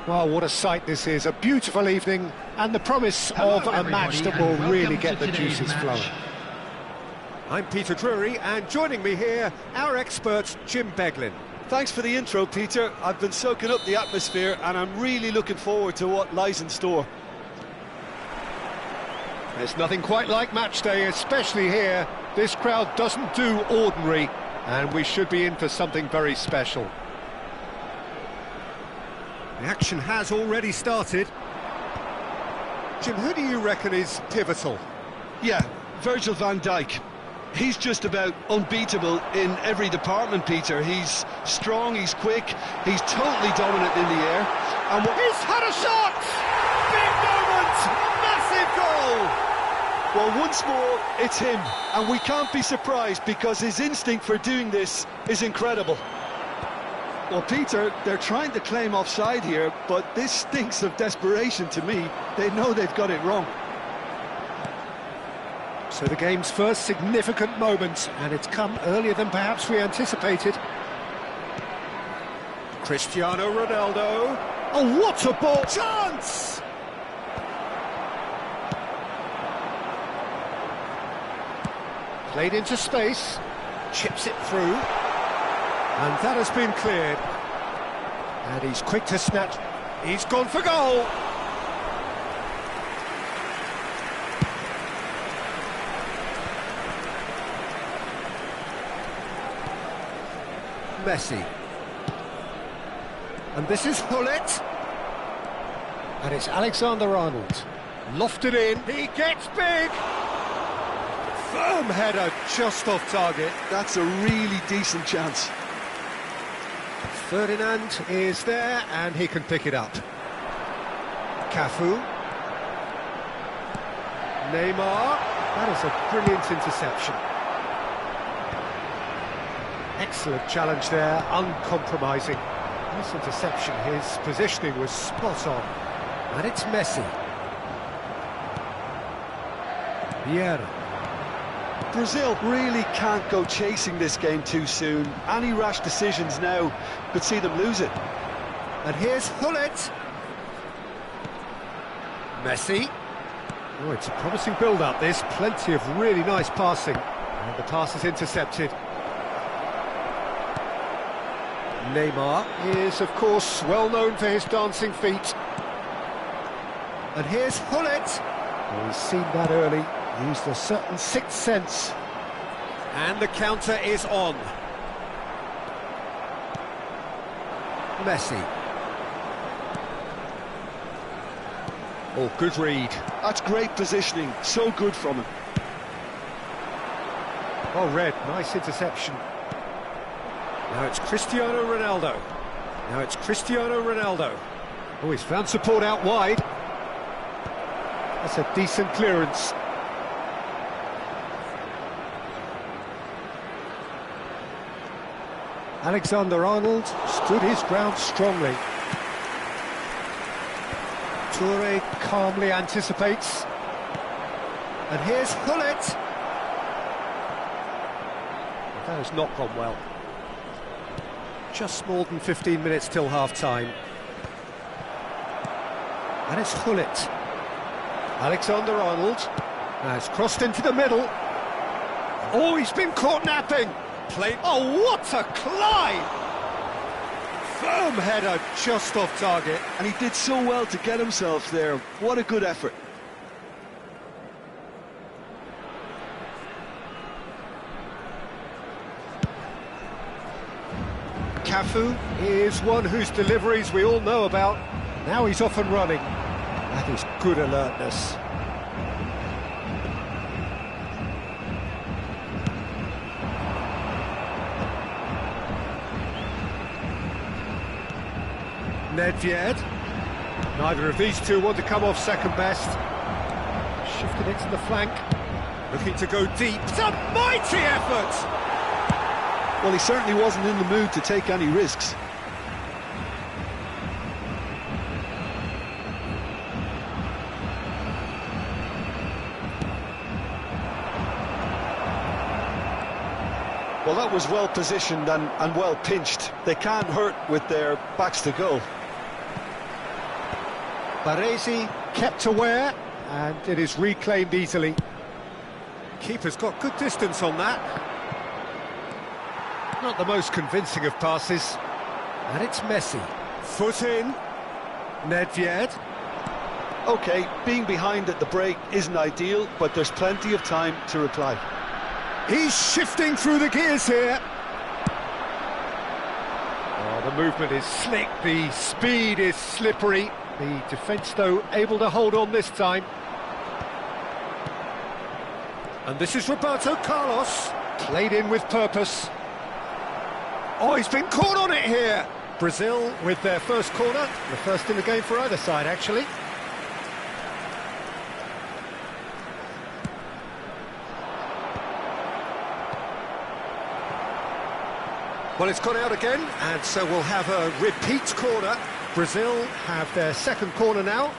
Well, what a sight this is, a beautiful evening and the promise of a match that will really get the juices flowing. I'm Peter Drury, and joining me here, our expert Jim Beglin. Thanks for the intro, Peter. I've been soaking up the atmosphere and I'm really looking forward to what lies in store. There's nothing quite like match day, especially here. This crowd doesn't do ordinary, and we should be in for something very special. The action has already started. Jim, who do you reckon is pivotal? Yeah, Virgil van Dijk. He's just about unbeatable in every department, Peter. He's strong, he's quick, he's totally dominant in the air. And he's had a shot! Big moment! Massive goal! Well, once more, it's him. And we can't be surprised because his instinct for doing this is incredible. Well, Peter, they're trying to claim offside here, but this stinks of desperation to me. They know they've got it wrong. So the game's first significant moment, and it's come earlier than perhaps we anticipated. Cristiano Ronaldo. Oh, what a ball! Chance! Played into space, chips it through. And that has been cleared. And he's quick to snatch. He's gone for goal. Messi. And this is Gullit. And it's Alexander-Arnold. Lofted in. He gets big. Firm header just off target. That's a really decent chance. Ferdinand is there, and he can pick it up. Cafu. Neymar. That is a brilliant interception. Excellent challenge there, uncompromising. This interception, his positioning was spot on. And it's Messi. Vieira. Brazil really can't go chasing this game too soon. Any rash decisions now could see them lose it. And here's Gullit. Messi. Oh, it's a promising build-up, this. Plenty of really nice passing. And the pass is intercepted. Neymar is, of course, well known for his dancing feet. And here's Gullit. Oh, he's seen that early. Used a certain sixth sense. And the counter is on. Messi. Oh, good read. That's great positioning. So good from him. Oh, Red, nice interception. Now it's Cristiano Ronaldo. Now it's Cristiano Ronaldo. Oh, he's found support out wide. That's a decent clearance. Alexander-Arnold stood his ground strongly. Toure calmly anticipates. And here's Gullit. That has not gone well. Just more than 15 minutes till half-time. And it's Gullit. Alexander-Arnold has crossed into the middle. Oh, he's been caught napping. Oh, what a climb! Firm header just off target. And he did so well to get himself there. What a good effort. Cafu is one whose deliveries we all know about. Now he's off and running. That is good alertness. Nedved. Neither of these two want to come off second best. Shifted it to the flank. Looking to go deep. It's a mighty effort! Well, he certainly wasn't in the mood to take any risks. Well, that was well positioned and well pinched. They can't hurt with their backs to goal. Baresi kept aware, and it is reclaimed easily. Keeper's got good distance on that. Not the most convincing of passes. And it's Messi. Foot in. Nedved. OK, being behind at the break isn't ideal, but there's plenty of time to reply. He's shifting through the gears here. Oh, the movement is slick, the speed is slippery. The defence, though, able to hold on this time. And this is Roberto Carlos, played in with purpose. Oh, he's been caught on it here. Brazil with their first corner, the first in the game for either side, actually. Well, it's gone out again, and so we'll have a repeat corner. Brazil have their second corner now.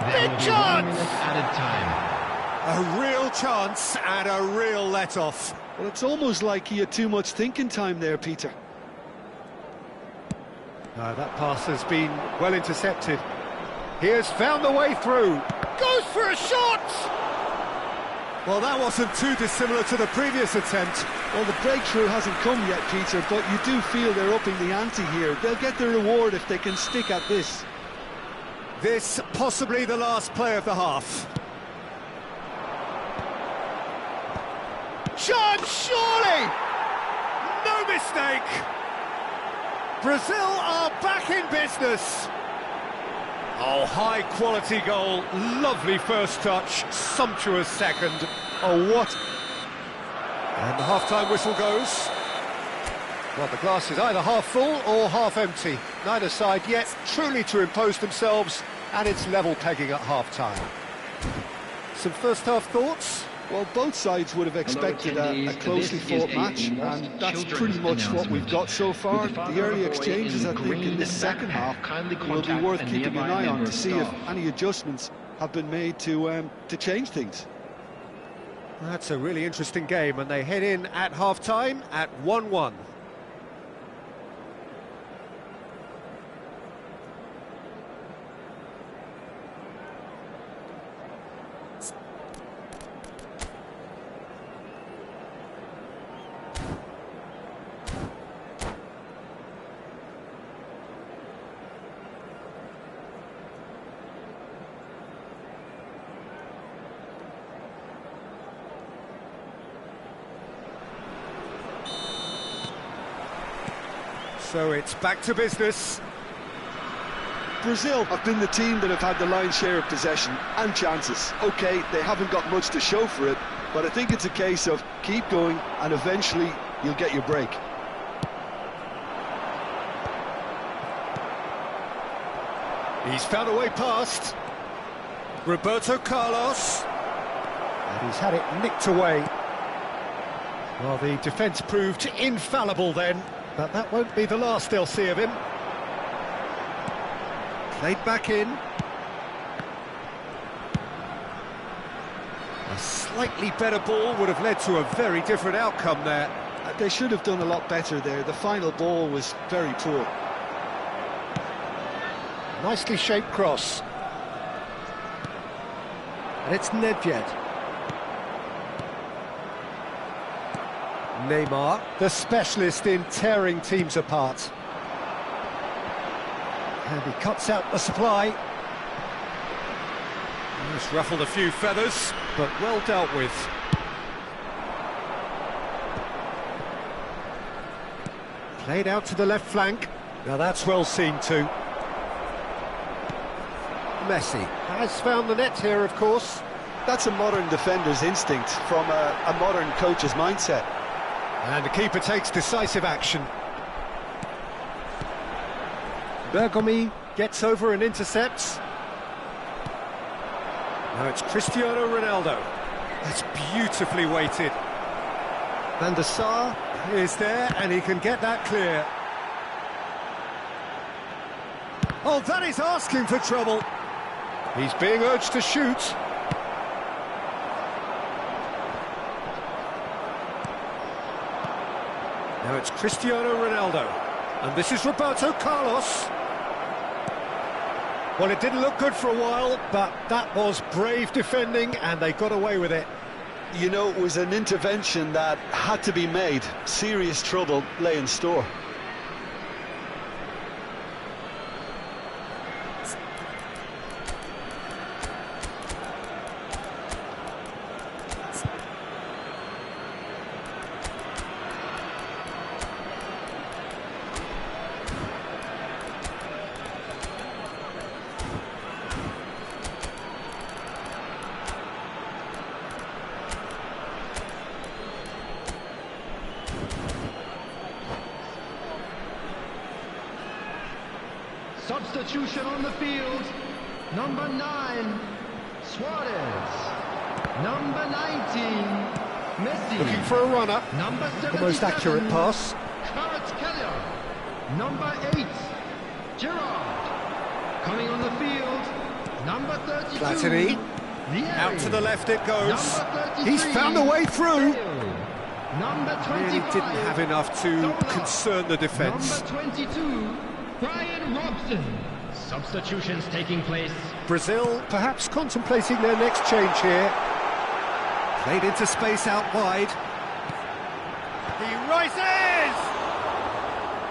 Big chance! Added time. A real chance and a real let-off. Well, it's almost like he had too much thinking time there, Peter. That pass has been well intercepted. He has found the way through. Goes for a shot! Well, that wasn't too dissimilar to the previous attempt. Well, the breakthrough hasn't come yet, Peter, but you do feel they're upping the ante here. They'll get their reward if they can stick at this. This possibly the last play of the half. Chance, surely! No mistake! Brazil are back in business. Oh, high-quality goal, lovely first touch, sumptuous second. Oh, what? And the half-time whistle goes. Well, the glass is either half full or half empty. Neither side yet truly to impose themselves, and it's level pegging at half-time. Some first-half thoughts? Well, both sides would have expected a closely fought match, and that's pretty much what we've got so far. The early exchanges, I think, in this second half will be worth keeping an eye on to see if any adjustments have been made to change things. That's a really interesting game, and they head in at half-time at 1-1. So it's back to business. Brazil have been the team that have had the lion's share of possession and chances. OK, they haven't got much to show for it, but I think it's a case of keep going and eventually you'll get your break. He's found a way past. Roberto Carlos. And he's had it nicked away. Well, the defence proved infallible then, but that won't be the last they'll see of him. Played back in. A slightly better ball would have led to a very different outcome there. They should have done a lot better there. The final ball was very poor. Nicely shaped cross. And it's Nedved. Neymar, the specialist in tearing teams apart. And he cuts out the supply. Just ruffled a few feathers, but well dealt with. Played out to the left flank. Now that's well seen too. Messi has found the net here, of course. That's a modern defender's instinct from a modern coach's mindset. And the keeper takes decisive action. Bergomi gets over and intercepts. Now it's Cristiano Ronaldo. That's beautifully weighted. Van der Sar is there, and he can get that clear. Oh, that is asking for trouble. He's being urged to shoot. Now it's Cristiano Ronaldo. And this is Roberto Carlos. Well, it didn't look good for a while, but that was brave defending, and they got away with it. You know, it was an intervention that had to be made. Serious trouble lay in store. Substitution on the field. Number 9, Suarez. Number 19, Messi. Looking for a runner. Number 77, The most accurate pass. Kvaratskhelia. Number 8, Gerrard. Coming on the field, number 32. Platini. Vieri. Out to the left it goes. Number 33, He's found a way through. Bale. Number 25, Really didn't have enough to Douglas. concern the defence. Number 22, Brian Robson. Substitutions taking place. Brazil perhaps contemplating their next change here. Played into space out wide. He rises!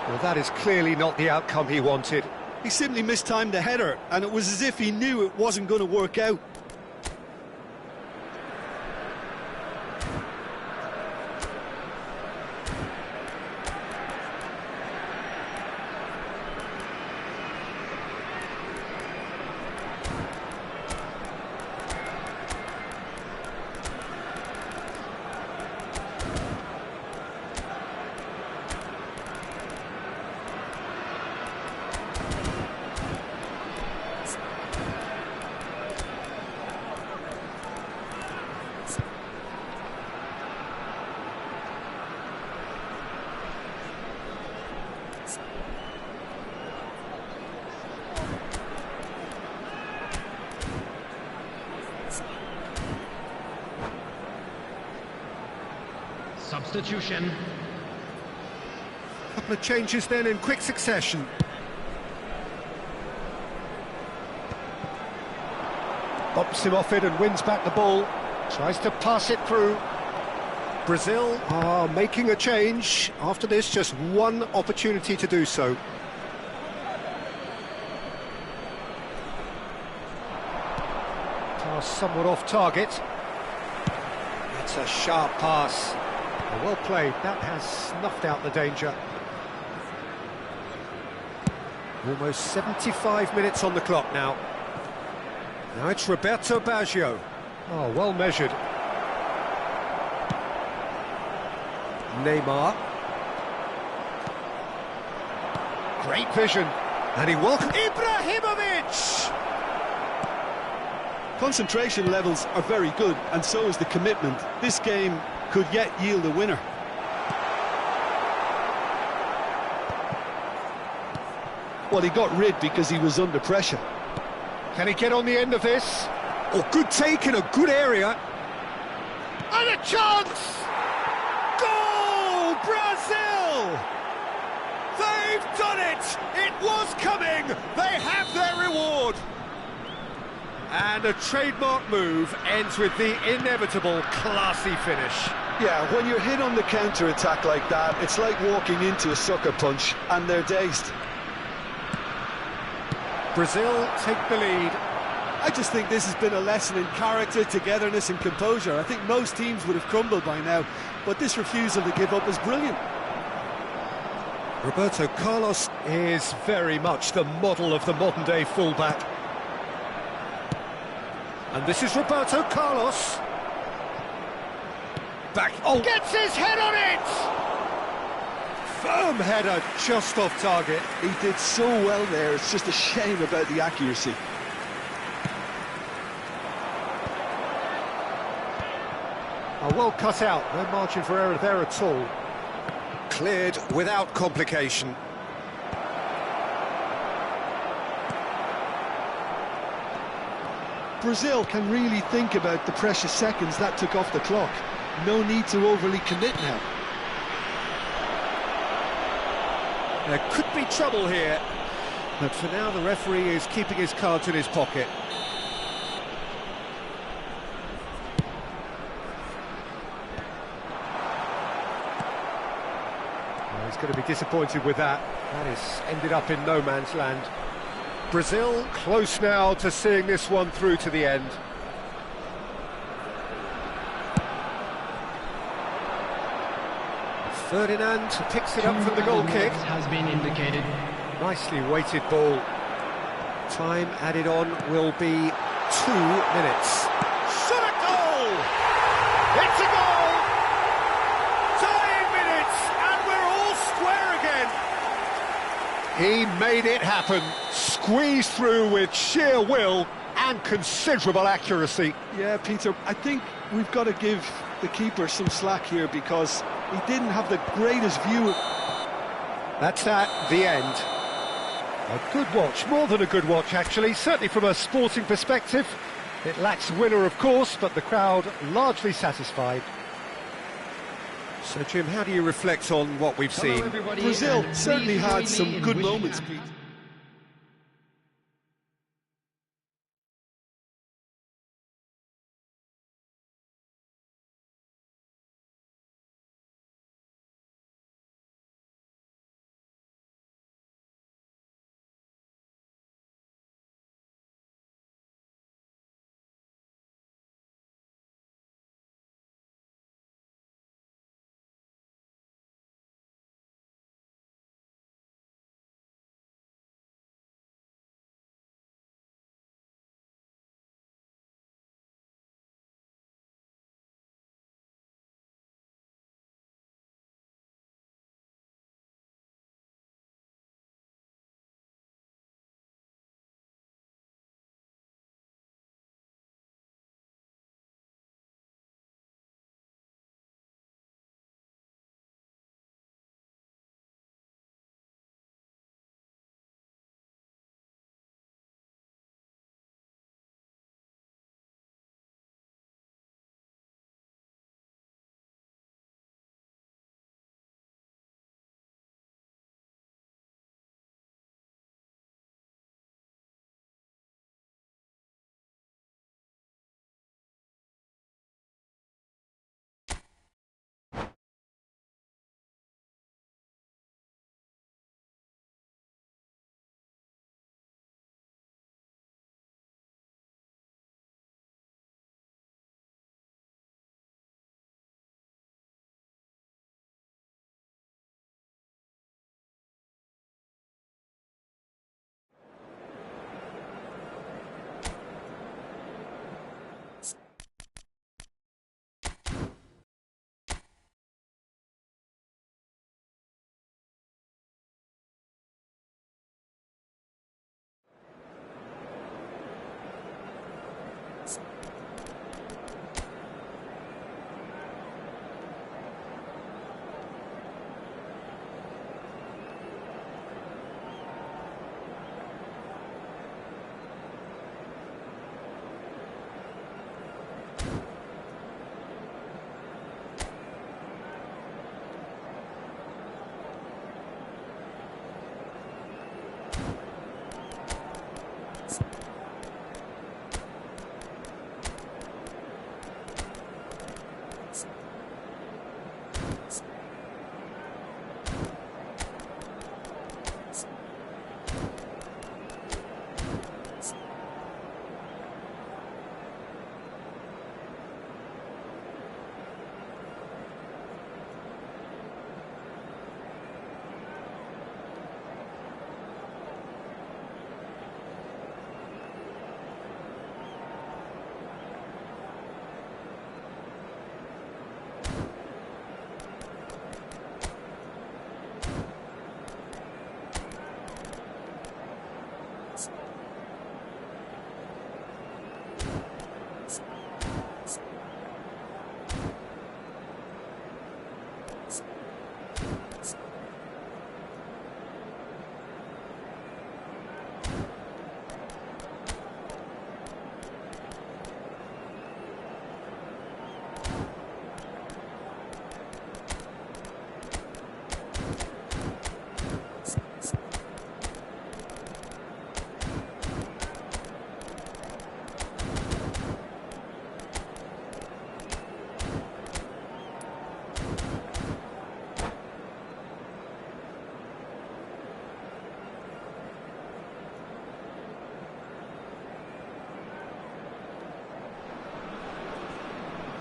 Well, that is clearly not the outcome he wanted. He simply mistimed the header, and it was as if he knew it wasn't going to work out. Substitution. Couple of changes then in quick succession. Bumps him off it and wins back the ball. Tries to pass it through. Brazil are making a change. After this, just one opportunity to do so. Pass somewhat off target. It's a sharp pass. Well played. That has snuffed out the danger. Almost 75 minutes on the clock now. Now it's Roberto Baggio. Oh, well measured. Neymar. Great vision. And he welcomes Ibrahimovic! Concentration levels are very good, and so is the commitment. This game could yet yield a winner. Well, he got rid because he was under pressure. Can he get on the end of this? Oh, good take in a good area. And a chance! Goal, Brazil! They've done it! It was coming! They have their reward! And a trademark move ends with the inevitable classy finish. Yeah, when you're hit on the counter-attack like that, it's like walking into a sucker punch, and they're dazed. Brazil take the lead. I just think this has been a lesson in character, togetherness and composure. I think most teams would have crumbled by now, but this refusal to give up is brilliant. Roberto Carlos is very much the model of the modern-day fullback. And this is Roberto Carlos. Back. Oh, gets his head on it! Firm header, just off target. He did so well there, it's just a shame about the accuracy. Oh, well cut out, no margin for error there at all. Cleared without complication. Brazil can really think about the precious seconds that took off the clock. No need to overly commit now. There could be trouble here, but for now the referee is keeping his cards in his pocket. Well, he's going to be disappointed with that. That has ended up in no man's land. Brazil close now to seeing this one through to the end. Ferdinand picks it up from the goal kick. Has been indicated. Nicely weighted ball. Time added on will be 2 minutes. Shot a goal! It's a goal! Dying minutes, and we're all square again. He made it happen. Squeezed through with sheer will and considerable accuracy. Yeah, Peter, I think we've got to give the keeper some slack here because he didn't have the greatest view. That's the end. A good watch, more than a good watch actually, certainly from a sporting perspective. It lacks winner of course, but the crowd largely satisfied. So Jim, how do you reflect on what we've Hello, seen? everybody, Brazil and certainly please had join me some in good wishing moments, a- Pete.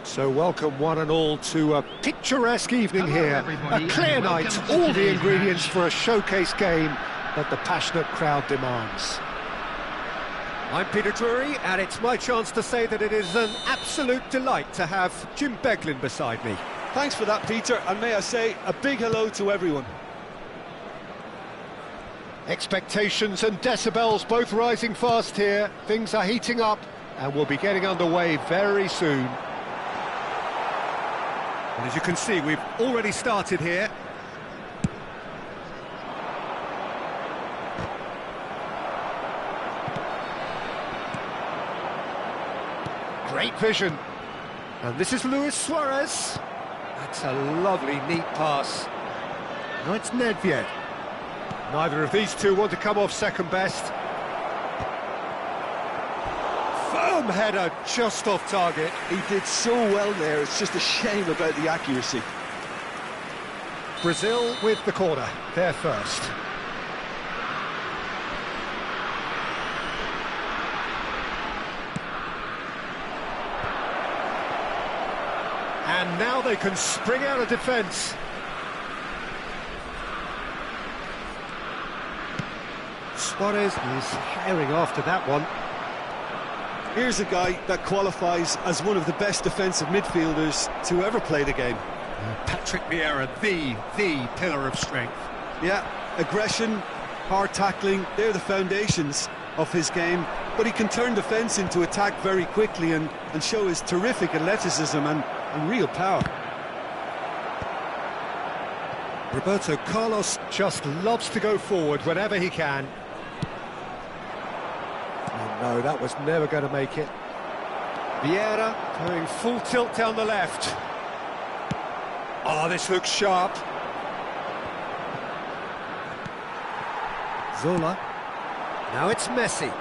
So welcome one and all to a picturesque evening Hello, here. everybody, A clear and night, welcome to all the today's ingredients match. for a showcase game that the passionate crowd demands. I'm Peter Drury, and it's my chance to say that it is an absolute delight to have Jim Beglin beside me. Thanks for that, Peter, and may I say a big hello to everyone. Expectations and decibels both rising fast here. Things are heating up, and we'll be getting underway very soon. And as you can see, we've already started here. Great vision. And this is Luis Suarez. That's a lovely, neat pass. Now it's Nedved. Neither of these two want to come off second best. Firm header, just off target. He did so well there, it's just a shame about the accuracy. Brazil with the corner, they're first. And now they can spring out of defence. Suarez is herring after that one. Here's a guy that qualifies as one of the best defensive midfielders to ever play the game. Patrick Vieira, the pillar of strength. Yeah, aggression, hard tackling, they're the foundations of his game, but he can turn defence into attack very quickly and show his terrific athleticism and real power. Roberto Carlos just loves to go forward whenever he can. Oh no, that was never going to make it. Vieira going full tilt down the left. Oh, this looks sharp. Zola. Now it's Messi.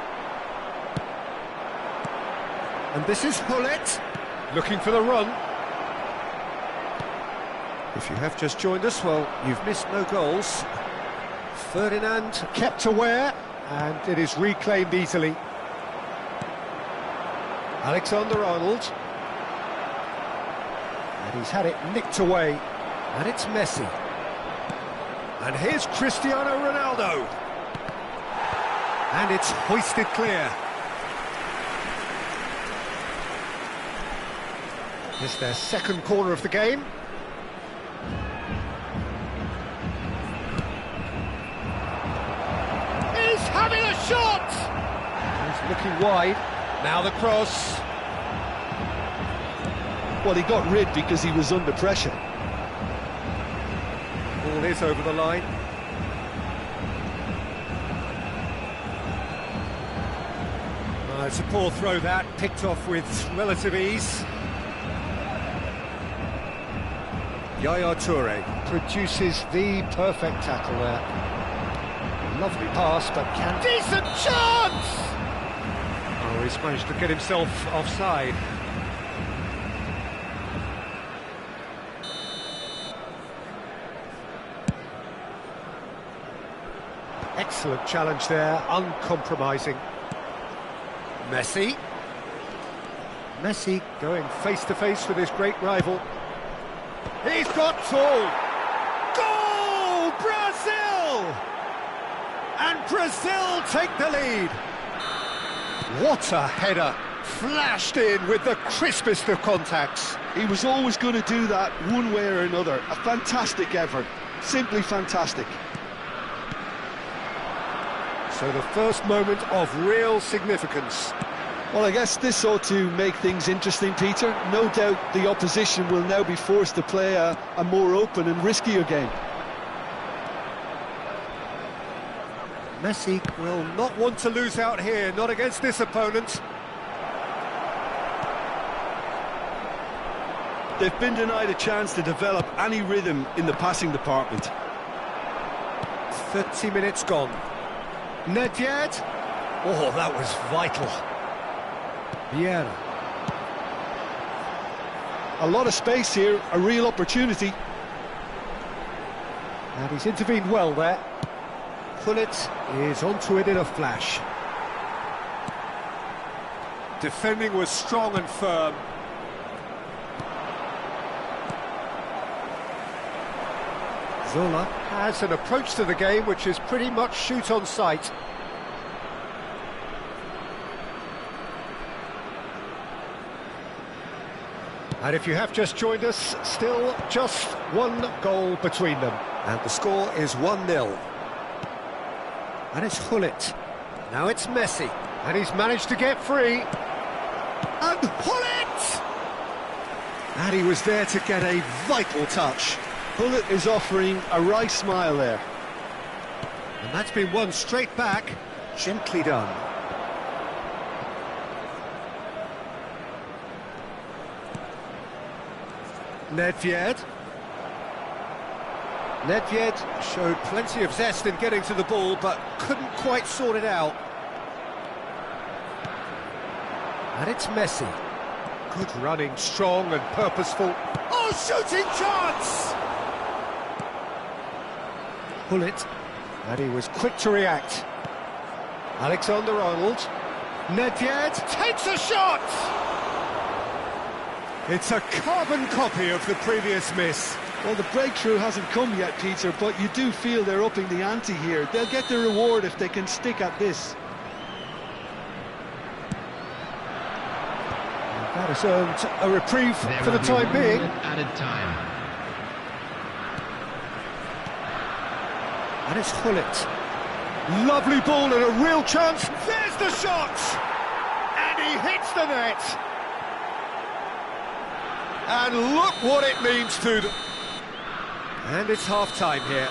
And this is Hullet, looking for the run. If you have just joined us, well, you've missed no goals. Ferdinand kept aware, and it is reclaimed easily. Alexander-Arnold. And he's had it nicked away, and it's Messi. And here's Cristiano Ronaldo. And it's hoisted clear. It's their second corner of the game. He's having a shot! He's looking wide. Now the cross. Well, he got rid because he was under pressure. Ball is over the line. It's a poor throw that, picked off with relative ease. Yaya Toure produces the perfect tackle there. Lovely pass, but can... Decent chance! Oh, he's managed to get himself offside. Excellent challenge there, uncompromising. Messi. Messi going face-to-face with his great rival. He's got full. Goal! Brazil! And Brazil take the lead. What a header. Flashed in with the crispest of contacts. He was always going to do that one way or another. A fantastic effort. Simply fantastic. So the first moment of real significance. Well, I guess this ought to make things interesting, Peter. No doubt the opposition will now be forced to play a more open and riskier game. Messi will not want to lose out here, not against this opponent. They've been denied a chance to develop any rhythm in the passing department. 30 minutes gone. Nedved. Oh, that was vital. Vieira. A lot of space here, a real opportunity. And he's intervened well there. Hullet is onto it in a flash. Defending was strong and firm. Zola has an approach to the game which is pretty much shoot on sight. And if you have just joined us, still just one goal between them. And the score is 1-0. And it's Gullit. Now it's Messi. And he's managed to get free. And Gullit! And he was there to get a vital touch. Gullit is offering a wry smile there. And that's been won straight back. Gently done. Nedved. Nedved showed plenty of zest in getting to the ball, but couldn't quite sort it out. And it's Messi. Good running, strong and purposeful. Oh, shooting chance! Gullit. And he was quick to react. Alexander-Arnold. Nedved takes a shot! It's a carbon copy of the previous miss. Well, the breakthrough hasn't come yet, Peter, but you do feel they're upping the ante here. They'll get the reward if they can stick at this. That has earned a reprieve for the time being. Added time. And it's Gullit. Lovely ball and a real chance. There's the shot! And he hits the net. And look what it means to them. And it's half-time here.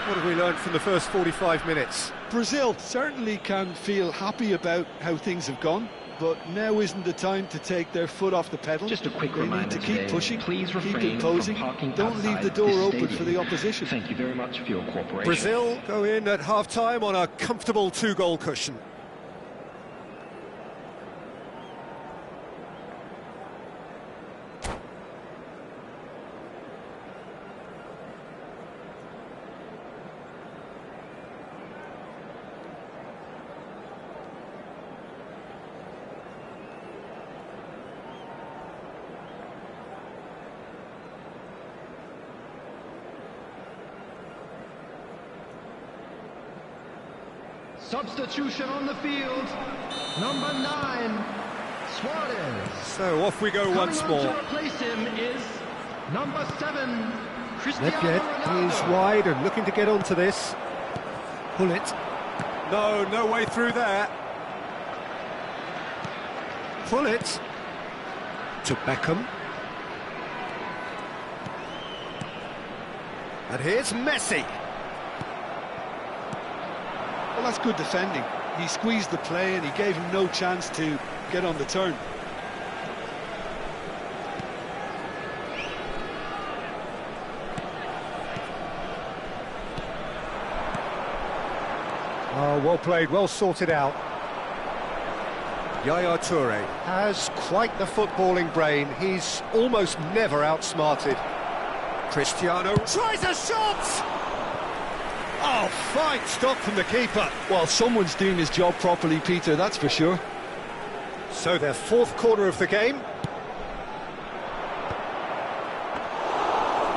What have we learned from the first 45 minutes? Brazil certainly can feel happy about how things have gone, but now isn't the time to take their foot off the pedal. Just a quick they reminder need to keep today, pushing, please keep refrain imposing. from parking Don't leave outside the door this open stadium. for the opposition. Thank you very much for your cooperation. Brazil go in at half-time on a comfortable 2-goal cushion. Substitution on the field. Number 9, Suarez. So off we go once Coming on more. to replace him is number 7, Cristiano Nedved Ronaldo. is wide and looking to get onto this. Gullit. No way through there. Gullit to Beckham. And here's Messi. Well, that's good defending. He squeezed the play and he gave him no chance to get on the turn. Oh, well played, well sorted out. Yaya Toure has quite the footballing brain. He's almost never outsmarted. Cristiano tries a shot! Oh, fine stop from the keeper. Well, someone's doing his job properly, Peter, that's for sure. So their fourth corner of the game.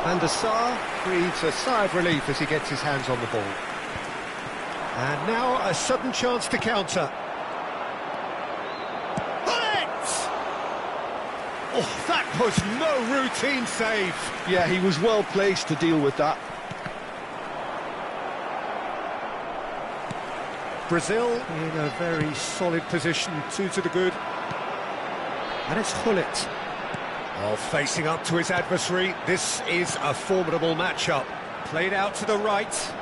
Van der Sar breathes a sigh of relief as he gets his hands on the ball. And now a sudden chance to counter. Gullit! Oh, that was no routine save. Yeah, he was well placed to deal with that. Brazil in a very solid position, 2 to the good. And it's Gullit. Oh, facing up to his adversary. This is a formidable matchup. Played out to the right.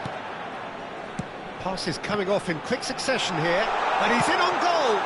Passes coming off in quick succession here. And he's in on goal.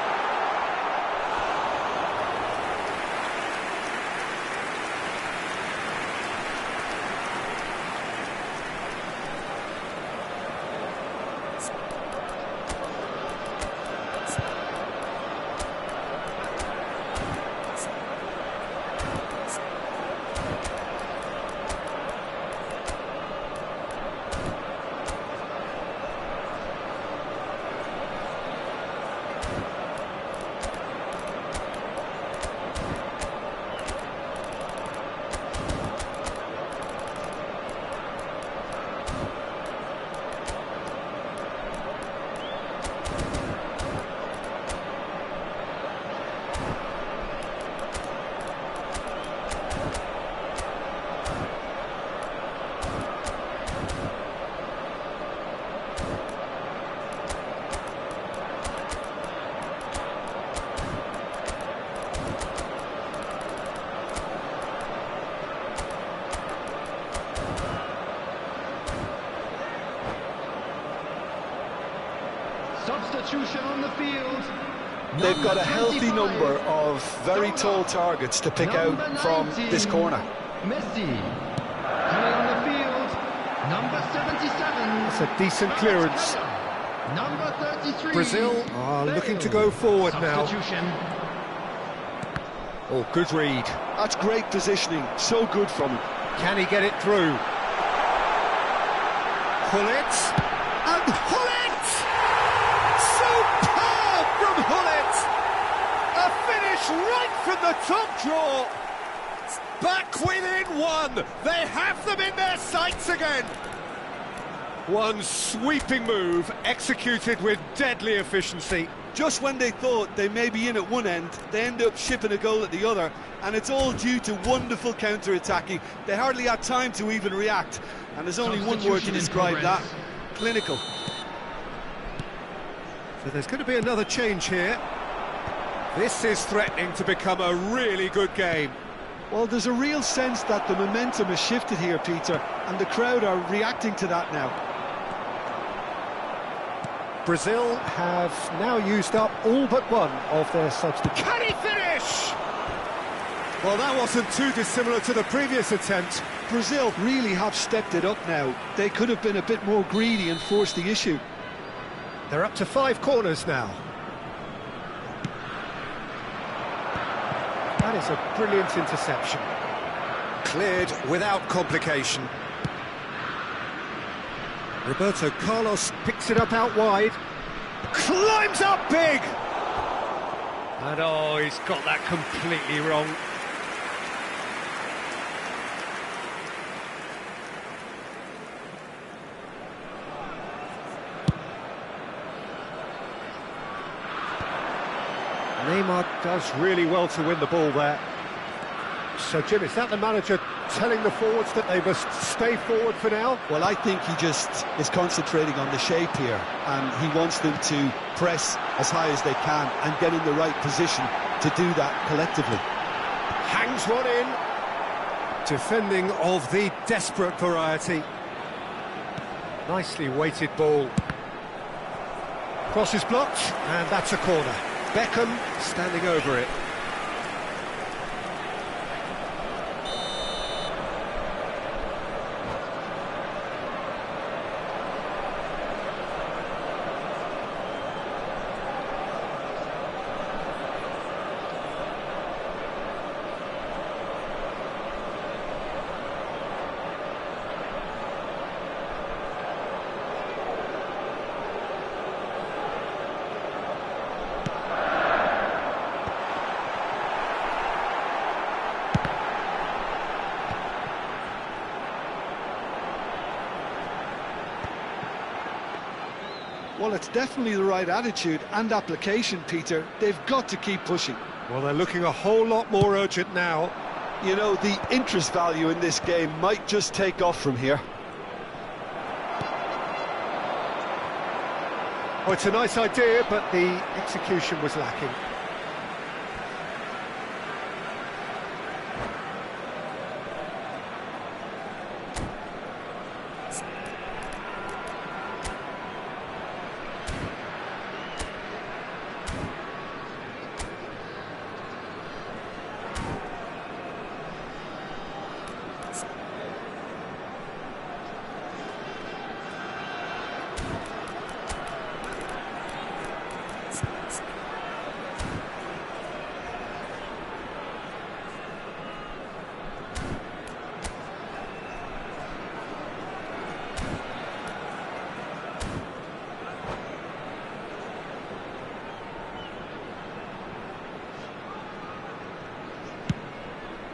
Substitution on the field. They've got a healthy 25, number of very tall targets to pick Number out from 19, this corner. Messi. Coming on the field. Number 77. It's a decent clearance. Number 33. Brazil are looking to go forward now. Substitution. Oh, good read. That's great positioning, so good from him. Can he get it through? Hullet, and Hullet! Superb from Hullet! A finish right from the top draw. Back within one. They have them in their sights again. One sweeping move, executed with deadly efficiency. Just when they thought they may be in at one end, they end up shipping a goal at the other, and it's all due to wonderful counter-attacking. They hardly had time to even react, and there's only one word to Substitution in describe that: progress. clinical. So there's going to be another change here. This is threatening to become a really good game. Well, there's a real sense that the momentum has shifted here, Peter, and the crowd are reacting to that now. Brazil have now used up all but one of their substitutes. Can he finish? Well, that wasn't too dissimilar to the previous attempt. Brazil really have stepped it up now. They could have been a bit more greedy and forced the issue. They're up to 5 corners now. That is a brilliant interception. Cleared without complication. Roberto Carlos picks it up out wide. Climbs up big! And oh, he's got that completely wrong. Neymar does really well to win the ball there. So, Jim, is that the manager telling the forwards that they must stay forward for now? Well, I think he just is concentrating on the shape here, and he wants them to press as high as they can and get in the right position to do that collectively. Hangs one in. Defending of the desperate variety. Nicely weighted ball. Cross is blocked, and that's a corner. Beckham standing over it. Well, it's definitely the right attitude and application, Peter. They've got to keep pushing. Well, they're looking a whole lot more urgent now. You know, the interest value in this game might just take off from here. Oh, it's a nice idea, but the execution was lacking.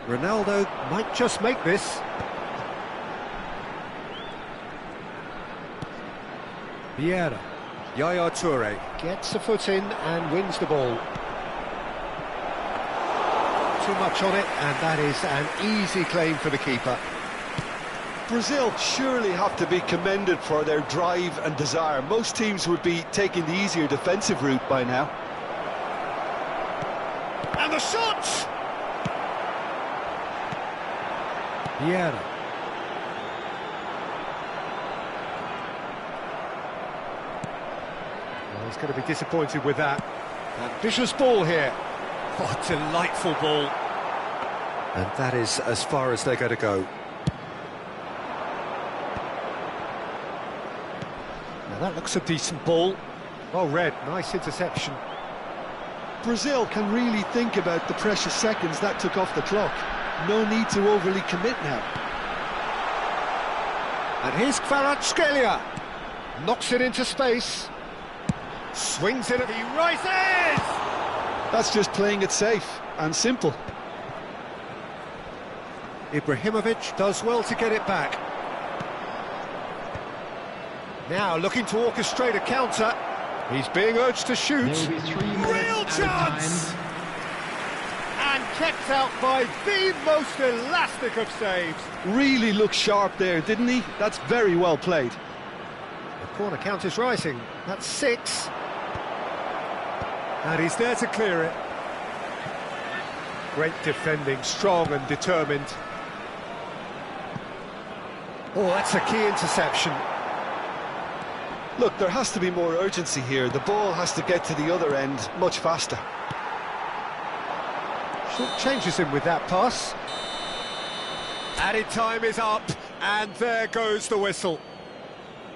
Ronaldo might just make this. Vieira. Yaya Toure gets a foot in and wins the ball. Too much on it, and that is an easy claim for the keeper. Brazil surely have to be commended for their drive and desire. Most teams would be taking the easier defensive route by now. And the shot! Vieira. Well, He's going to be disappointed with that. Ambitious ball here. Oh, delightful ball. And that is as far as they're going to go. Now that looks a decent ball. Well read, nice interception. Brazil can really think about the precious seconds that took off the clock. No need to overly commit now. And here's Kvaratskhelia. Knocks it into space. Swings it, he rises! That's just playing it safe and simple. Ibrahimovic does well to get it back. Now looking to orchestrate a counter. He's being urged to shoot. Real chance! And kept out by the most elastic of saves. Really looked sharp there, didn't he? That's very well played. The corner count is rising. That's 6. And he's there to clear it. Great defending, strong and determined. Oh, that's a key interception. Look, there has to be more urgency here. The ball has to get to the other end much faster. Short changes him with that pass. Added time is up, and there goes the whistle.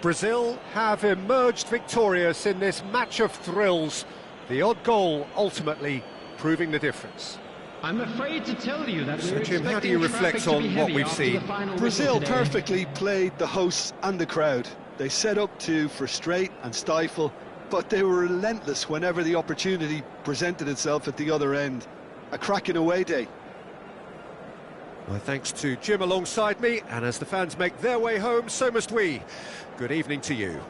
Brazil have emerged victorious in this match of thrills. The odd goal ultimately proving the difference. I'm afraid to tell you that So, we're Jim, how do expecting you traffic reflect to be on what heavy we've after seen? the final whistle Brazil today. perfectly played the hosts and the crowd. They set up to frustrate and stifle, but they were relentless whenever the opportunity presented itself at the other end. A cracking away day. My thanks to Jim alongside me, and as the fans make their way home, so must we. Good evening to you.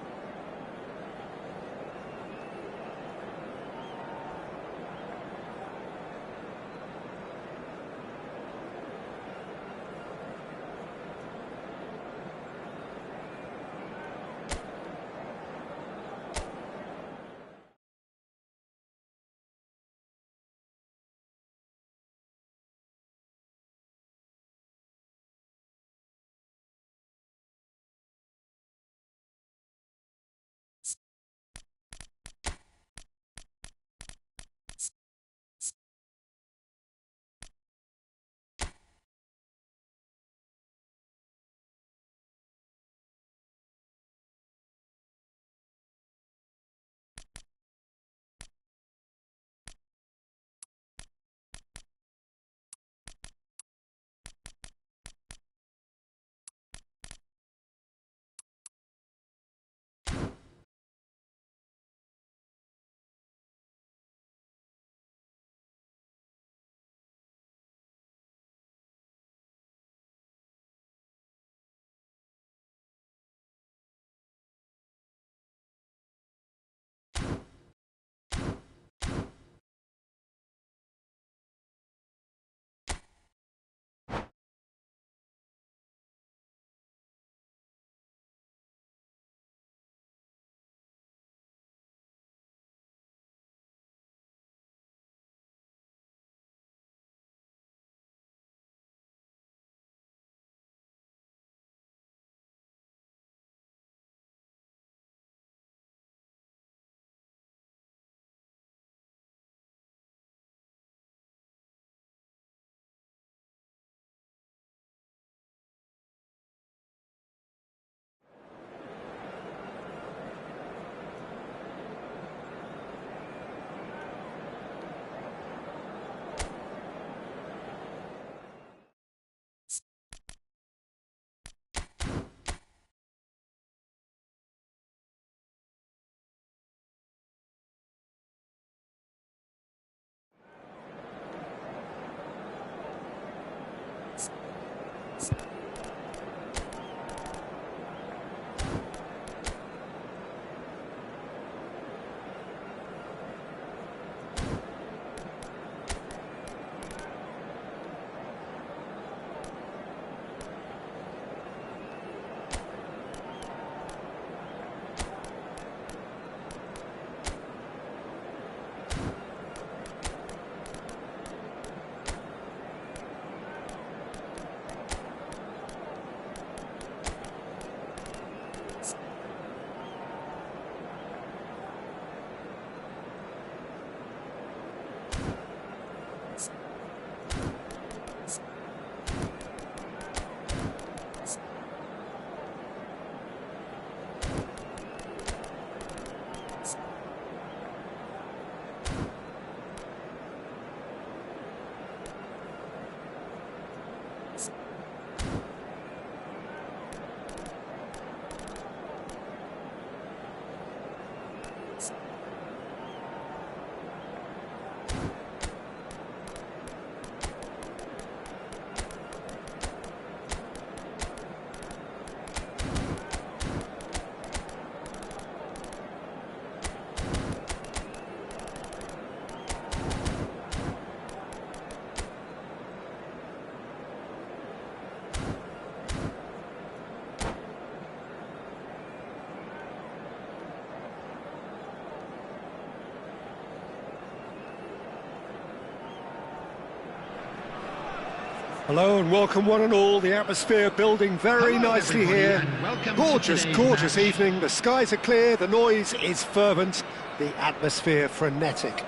Hello and welcome one and all. The atmosphere building very Hello, nicely everybody, here. and welcome to Gorgeous, today's gorgeous match. evening. The skies are clear, the noise is fervent, the atmosphere frenetic.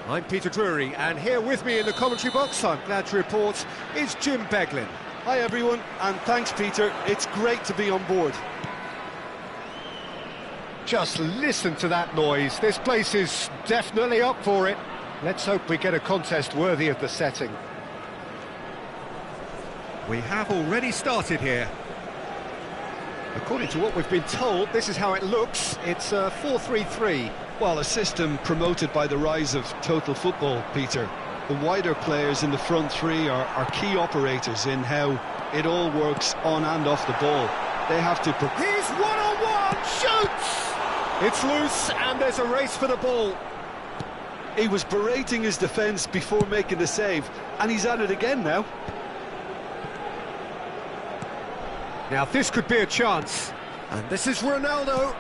I'm Peter Drury, and here with me in the commentary box, I'm glad to report, is Jim Beglin. Hi everyone, and thanks Peter, it's great to be on board. Just listen to that noise. This place is definitely up for it. Let's hope we get a contest worthy of the setting. We have already started here. According to what we've been told, this is how it looks. It's a 4-3-3. Well, a system promoted by the rise of total football, Peter. The wider players in the front three are key operators in how it all works on and off the ball. They have to... He's one-on-one, shoots! It's loose, and there's a race for the ball. He was berating his defence before making the save, and he's at it again now. Now this could be a chance, and this is Ronaldo.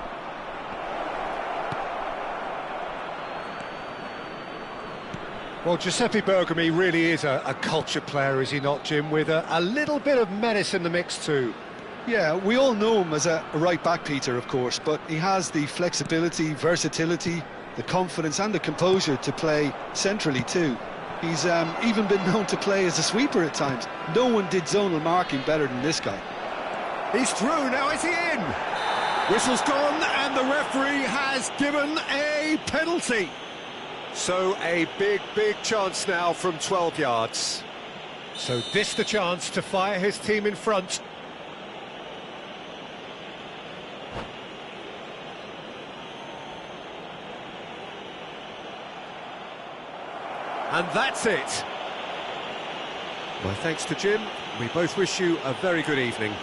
Well, Giuseppe Bergomi really is a culture player, is he not, Jim, with a little bit of menace in the mix too. Yeah, we all know him as a right-back, Peter, of course, but he has the flexibility, versatility, the confidence and the composure to play centrally too. He's even been known to play as a sweeper at times. No one did zonal marking better than this guy. He's through, now is he in? Whistle's gone, and the referee has given a penalty. So a big, big chance now from 12 yards. So this the chance to fire his team in front. And that's it. My thanks to Jim. We both wish you a very good evening.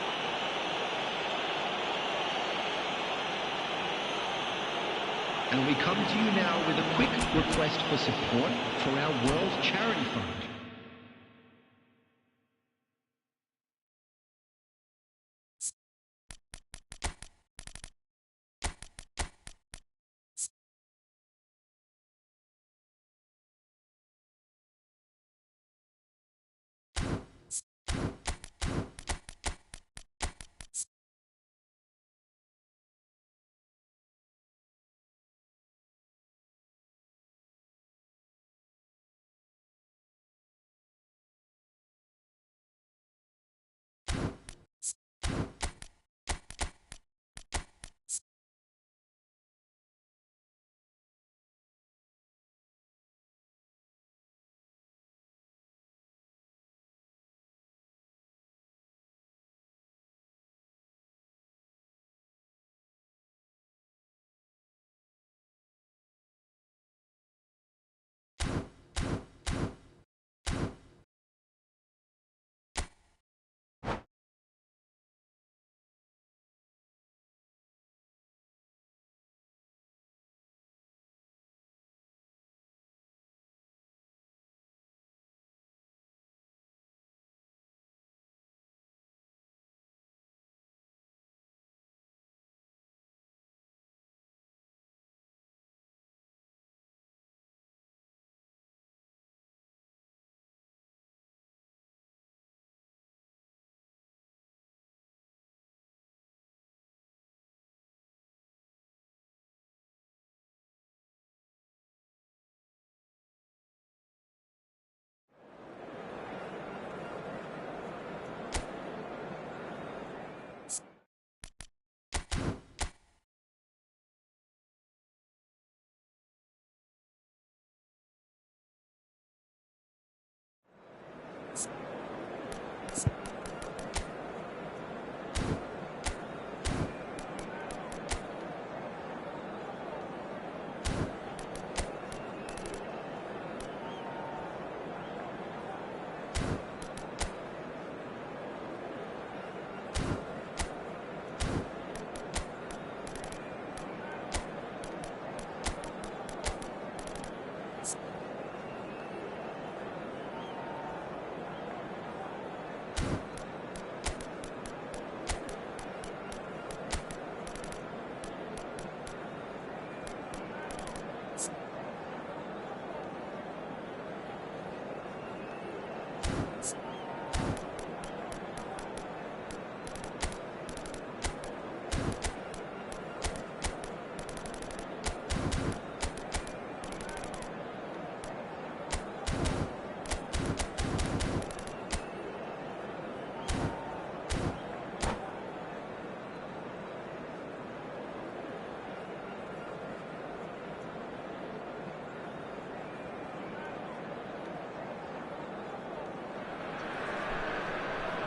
And we come to you now with a quick request for support for our World Charity Fund.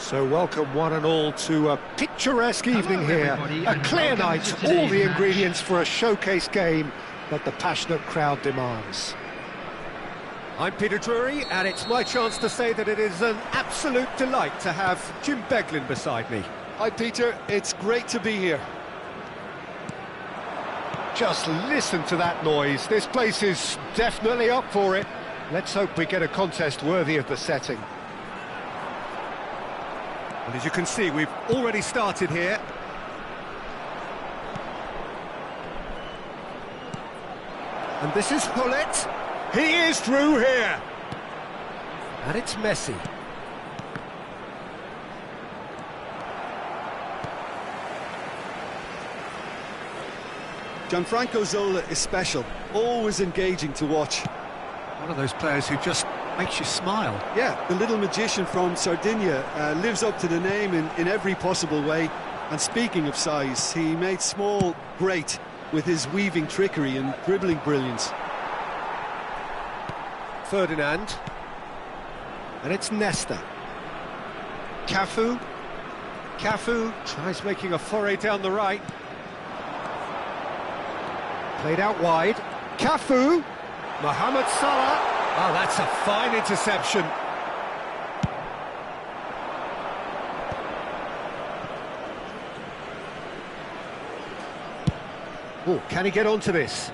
So welcome one and all to a picturesque evening here. everybody, A and clear welcome night, to all today's the match. ingredients for a showcase game that the passionate crowd demands. I'm Peter Drury, and it's my chance to say that it is an absolute delight to have Jim Beglin beside me. Hi, Peter. It's great to be here. Just listen to that noise. This place is definitely up for it. Let's hope we get a contest worthy of the setting. And as you can see, we've already started here. And this is Hullet. He is through here. And it's Messi. Gianfranco Zola is special, always engaging to watch. One of those players who just makes you smile. Yeah, the little magician from Sardinia lives up to the name in every possible way. And speaking of size, he made small great with his weaving trickery and dribbling brilliance. Ferdinand. And it's Nesta. Cafu. Cafu tries making a foray down the right. Played out wide. Cafu. Mohamed Salah. Oh, that's a fine interception. Oh, can he get onto this?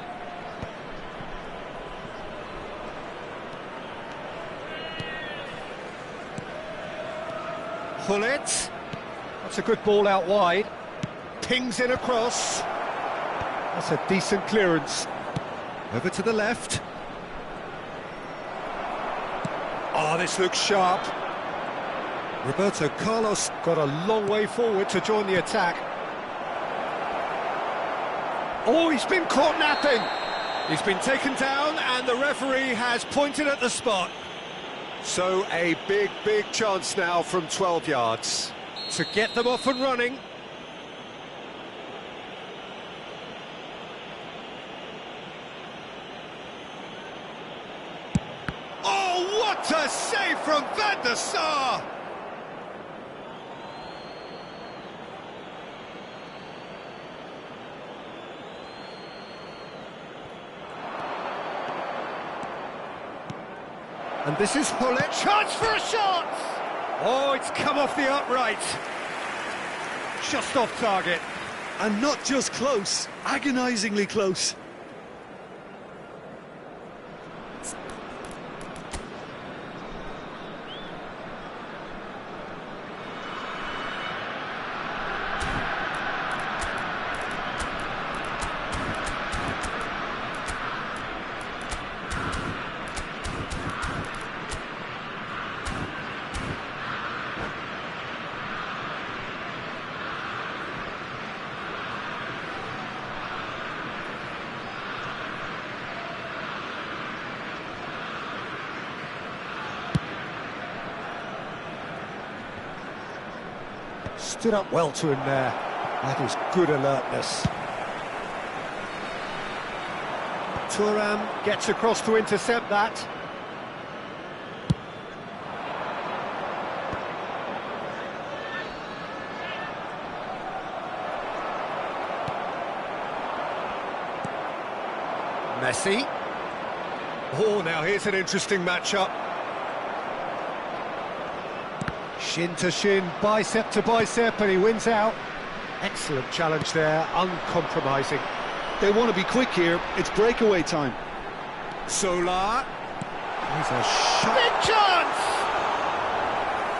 Hullet. That's a good ball out wide. Pings in across. That's a decent clearance. Over to the left. Oh, this looks sharp. Roberto Carlos got a long way forward to join the attack. Oh, he's been caught napping. He's been taken down and the referee has pointed at the spot. So a big, big chance now from 12 yards to get them off and running. Oh, what a save from Van der Sar! And this is Hullet. Chance for a shot! Oh, it's come off the upright. Just off target. And not just close, agonisingly close. Stood up well to him there. That is good alertness. Thuram gets across to intercept that. Messi. Oh, now here's an interesting matchup. Shin to shin, bicep to bicep, and he wins out. Excellent challenge there, uncompromising. They want to be quick here, it's breakaway time. Solar. He's a shot. Big chance!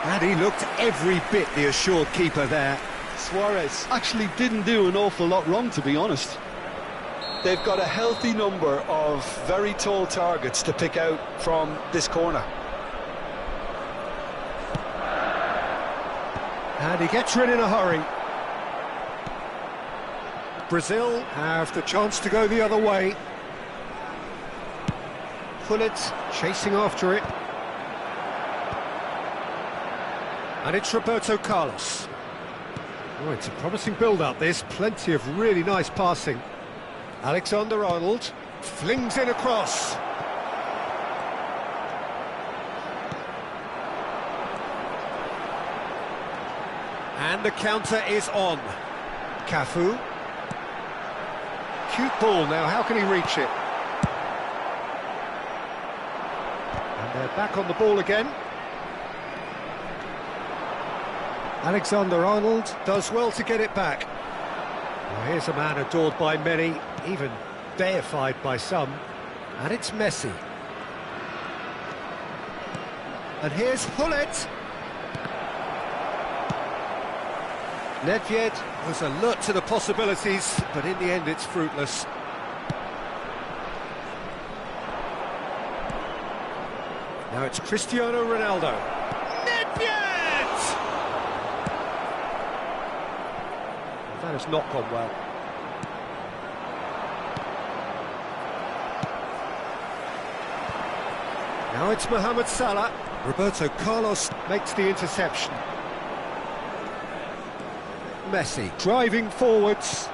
And he looked every bit the assured keeper there. Suarez actually didn't do an awful lot wrong, to be honest. They've got a healthy number of very tall targets to pick out from this corner. And he gets rid in a hurry. Brazil have the chance to go the other way. Hullet chasing after it. And it's Roberto Carlos. Oh, it's a promising build-up, this. Plenty of really nice passing. Alexander-Arnold flings in across. And the counter is on. Cafu. Cute ball now, how can he reach it? And they're back on the ball again. Alexander-Arnold does well to get it back. Well, here's a man adored by many, even deified by some, and it's Messi. And here's Hullet. Nedved was alert to the possibilities, but in the end it's fruitless. Now it's Cristiano Ronaldo. Nedved! That has not gone well. Now it's Mohamed Salah. Roberto Carlos makes the interception. Messi driving forwards.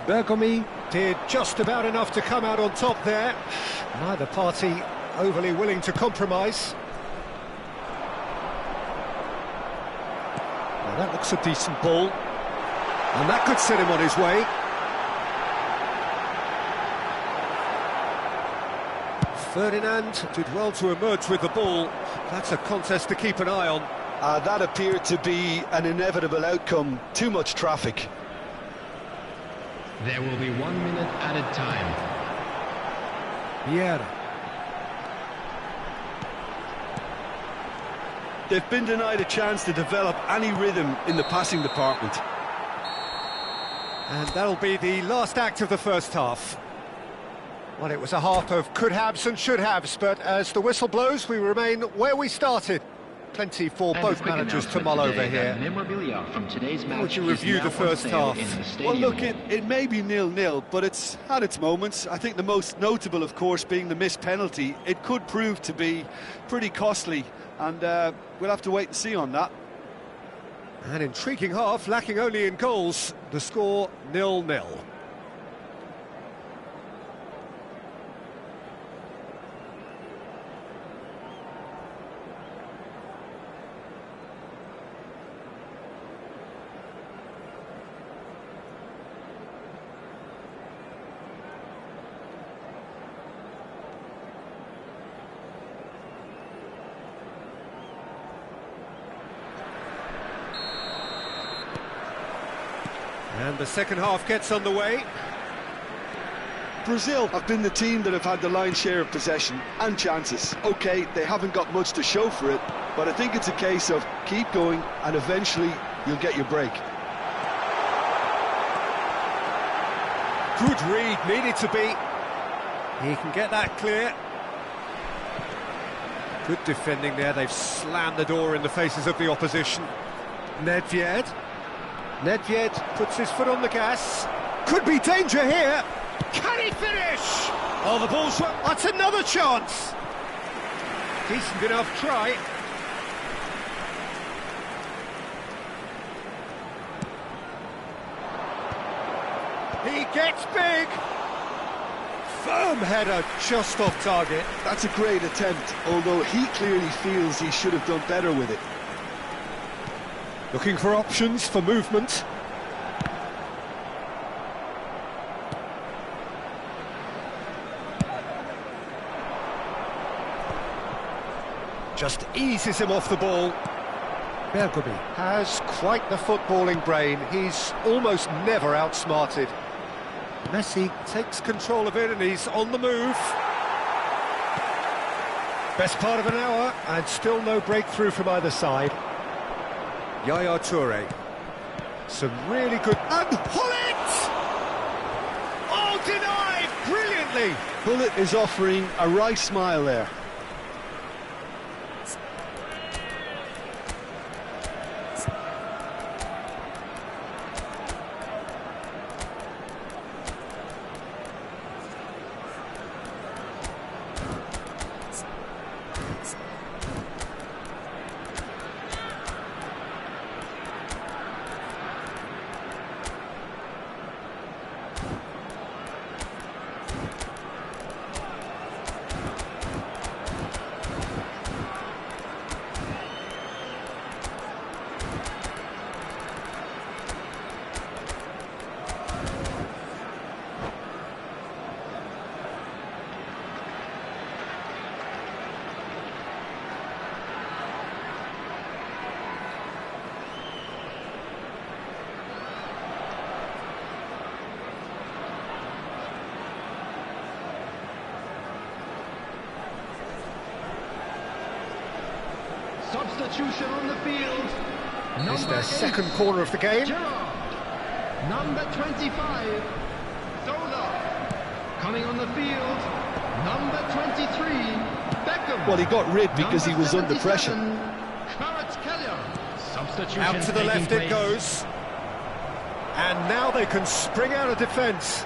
Bergomi did just about enough to come out on top there. Neither party overly willing to compromise. Now that looks a decent ball. And that could set him on his way. Ferdinand did well to emerge with the ball. That's a contest to keep an eye on. That appeared to be an inevitable outcome. Too much traffic. There will be 1 minute added time. Vieira. They've been denied a chance to develop any rhythm in the passing department. And that'll be the last act of the first half. Well, it was a half of could-haves and should-haves, but as the whistle blows, we remain where we started. Plenty for both managers to mull over here. Memorabilia from today's match. How would you review the first half? Well, look, it may be 0-0, but it's had its moments. I think the most notable, of course, being the missed penalty. It could prove to be pretty costly, and we'll have to wait and see on that. An intriguing half, lacking only in goals. The score 0-0. And the second half gets underway. Brazil have been the team that have had the lion's share of possession and chances. OK, they haven't got much to show for it, but I think it's a case of keep going and eventually you'll get your break. Good read, needed to be. He can get that clear. Good defending there, they've slammed the door in the faces of the opposition. Nedved. Nedved puts his foot on the gas. Could be danger here. Can he finish? Oh, the ball's... That's another chance. Decent enough try. He gets big. Firm header, just off target. That's a great attempt, although he clearly feels he should have done better with it. Looking for options for movement. Just eases him off the ball. Bergomi has quite the footballing brain. He's almost never outsmarted. Messi takes control of it and he's on the move. Best part of an hour and still no breakthrough from either side. Yaya Toure. Some really good... And Hullet! Oh, denied! Brilliantly! Hullet is offering a right smile there. Substitution on the field. It's their second corner of the game. Gerrard. Number 25, Zola. Coming on the field, number 23, Beckham. Well, he got rid because he was under pressure. Kvaratskhelia. Substitution Out to the left taking it place. goes. And now they can spring out of defence.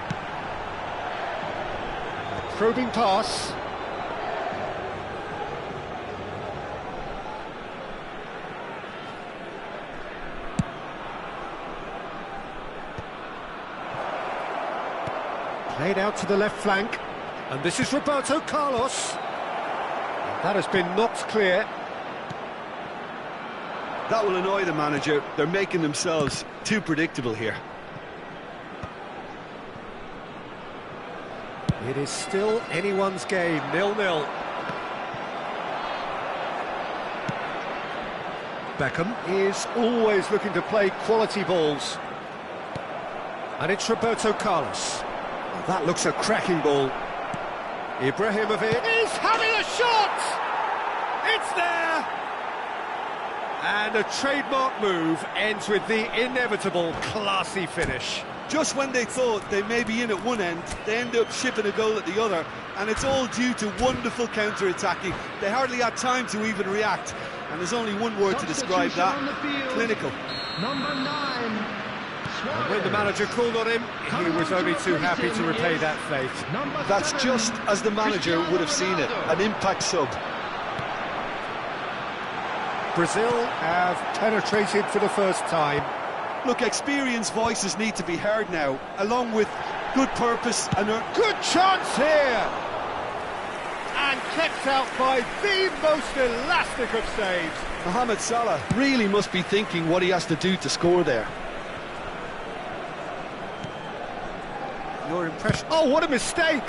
Probing pass. Played out to the left flank. And this is Roberto Carlos. That has been knocked clear. That will annoy the manager. They're making themselves too predictable here. It is still anyone's game, 0-0. Beckham is always looking to play quality balls. And it's Roberto Carlos. That looks a cracking ball. Ibrahimovic is having a shot! It's there! And a trademark move ends with the inevitable classy finish. Just when they thought they may be in at one end, they end up shipping a goal at the other, and it's all due to wonderful counter-attacking. They hardly had time to even react, and there's only one word to describe that: clinical. Number 9. And when the manager called on him, he was only too happy to repay that faith. That's just as the manager would have seen it, an impact sub. Brazil have penetrated for the first time. Look, experienced voices need to be heard now, along with good purpose and a Good chance here! And kept out by the most elastic of saves. Mohamed Salah really must be thinking what he has to do to score there. Your impression... Oh, what a mistake!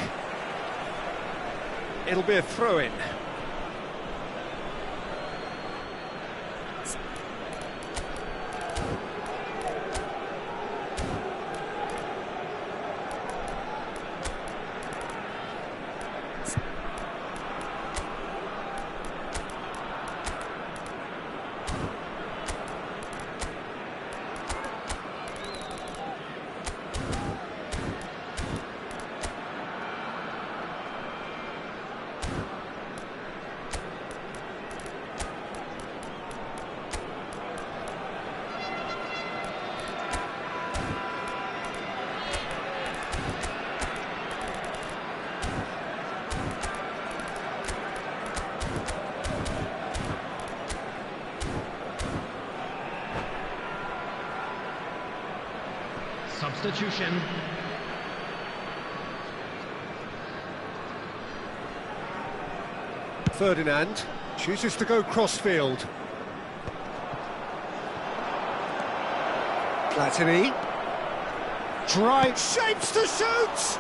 It'll be a throw-in. Substitution. Ferdinand chooses to go crossfield. Platini. Drive, shapes to shoot!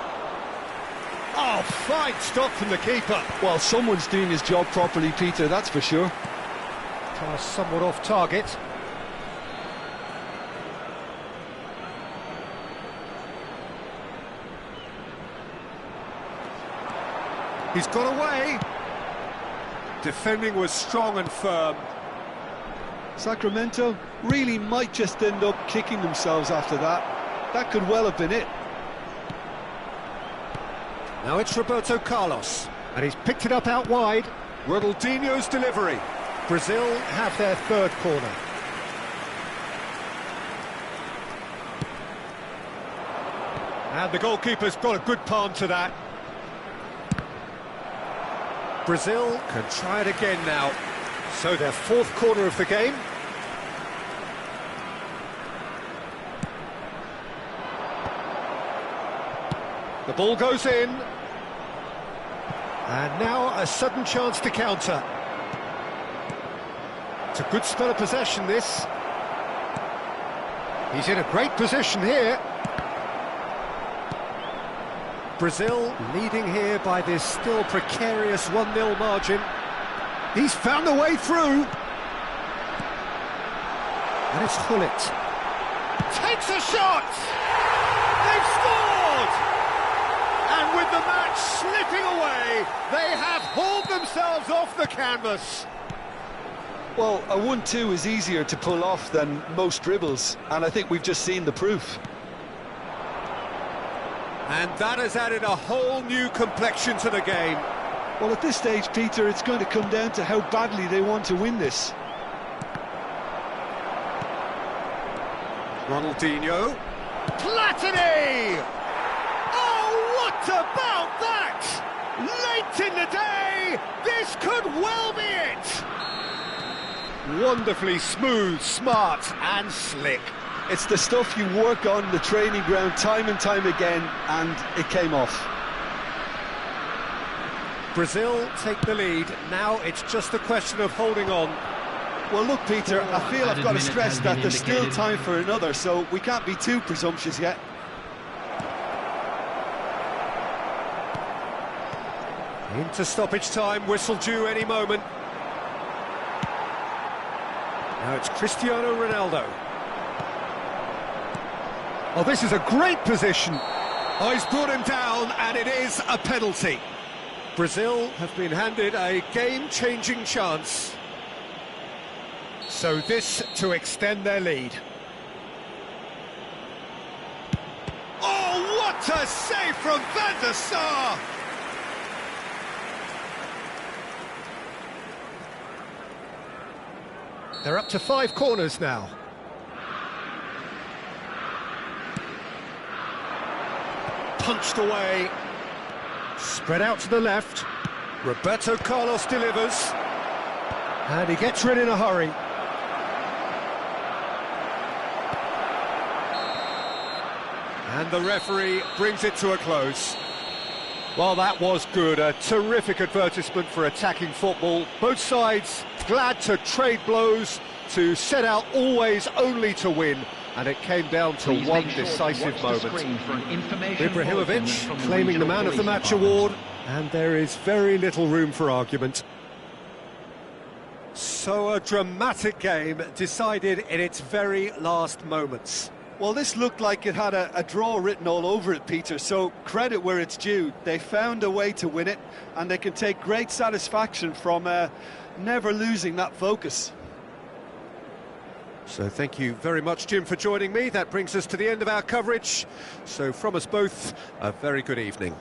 Oh, fine stop from the keeper. Well, someone's doing his job properly, Peter, that's for sure. Pass somewhat off target. He's got away. Defending was strong and firm. Sacramento really might just end up kicking themselves after that. That could well have been it. Now it's Roberto Carlos, and he's picked it up out wide. Ronaldinho's delivery. Brazil have their third corner. And the goalkeeper's got a good palm to that. Brazil can try it again now. So their fourth corner of the game. The ball goes in. And now a sudden chance to counter. It's a good spell of possession, this. He's in a great position here. Brazil leading here by this still precarious 1-0 margin. He's found a way through. And it's Gullit. Takes a shot! They've scored! And with the match slipping away, they have hauled themselves off the canvas. Well, a 1-2 is easier to pull off than most dribbles, and I think we've just seen the proof. And that has added a whole new complexion to the game. Well, at this stage, Peter, it's going to come down to how badly they want to win this. Ronaldinho. Platini! Oh, what about that? Late in the day, this could well be it. Wonderfully smooth, smart and slick. It's the stuff you work on the training ground time and time again, and it came off. Brazil take the lead. Now it's just a question of holding on. Well, look, Peter, I feel I've got to stress that there's still time for another, so we can't be too presumptuous yet. Into stoppage time, whistle due any moment. Now it's Cristiano Ronaldo. Oh, this is a great position. Oh, he's brought him down, and it is a penalty. Brazil have been handed a game-changing chance. So this to extend their lead. Oh, what a save from Van der Sar! They're up to 5 corners now. Punched away. Spread out to the left. Roberto Carlos delivers. And he gets rid in a hurry. And the referee brings it to a close. Well, that was good. A terrific advertisement for attacking football. Both sides glad to trade blows, to set out always only to win. And it came down to one decisive moment. Ibrahimovic claiming the Man of the Match award. And there is very little room for argument. So a dramatic game decided in its very last moments. Well, this looked like it had a draw written all over it, Peter, so credit where it's due. They found a way to win it, and they can take great satisfaction from never losing that focus. So thank you very much, Jim, for joining me. That brings us to the end of our coverage. So from us both, a very good evening.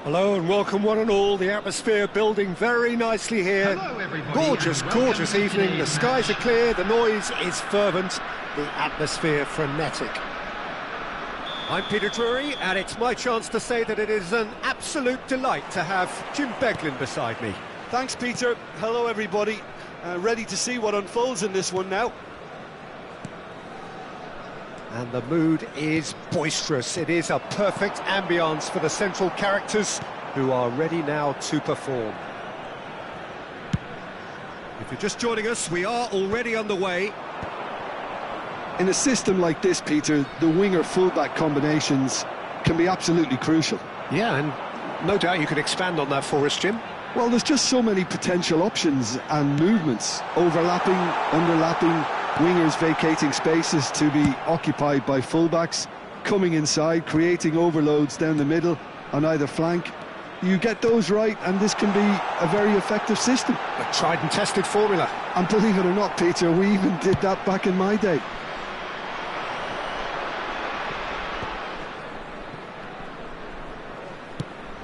Hello and welcome one and all. The atmosphere building very nicely here. Hello, everybody, Gorgeous, and welcome gorgeous to evening. The today's skies are match. clear, the noise is fervent, the atmosphere frenetic. I'm Peter Drury, and it's my chance to say that it is an absolute delight to have Jim Beglin beside me. Thanks, Peter. Hello, everybody. Ready to see what unfolds in this one now. And the mood is boisterous. It is a perfect ambience for the central characters who are ready now to perform. If you're just joining us, we are already underway. In a system like this, Peter, the winger-fullback combinations can be absolutely crucial. Yeah, and no doubt you could expand on that for us, Jim. Well, there's just so many potential options and movements, overlapping, underlapping, wingers vacating spaces to be occupied by fullbacks, coming inside, creating overloads down the middle on either flank. You get those right and this can be a very effective system. A tried and tested formula. And believe it or not, Peter, we even did that back in my day.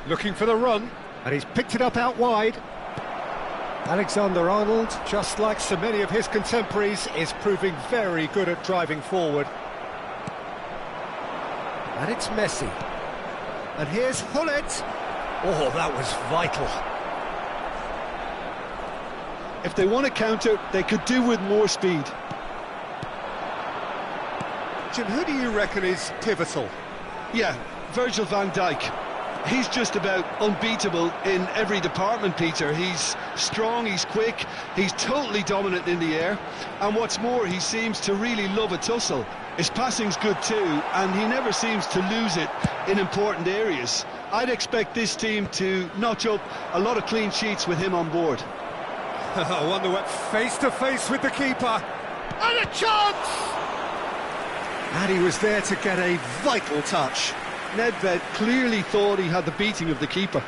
Looking for the run, and he's picked it up out wide. Alexander-Arnold, just like so many of his contemporaries, is proving very good at driving forward. And it's Messi. And here's Hullet. Oh, that was vital. If they want to counter, they could do with more speed. Jim, who do you reckon is pivotal? Yeah, Virgil van Dijk. He's just about unbeatable in every department, Peter. He's strong, he's quick, he's totally dominant in the air. And what's more, he seems to really love a tussle. His passing's good too, and he never seems to lose it in important areas. I'd expect this team to notch up a lot of clean sheets with him on board. I wonder what face-to-face with the keeper. And a chance! And he was there to get a vital touch. Nedved clearly thought he had the beating of the keeper.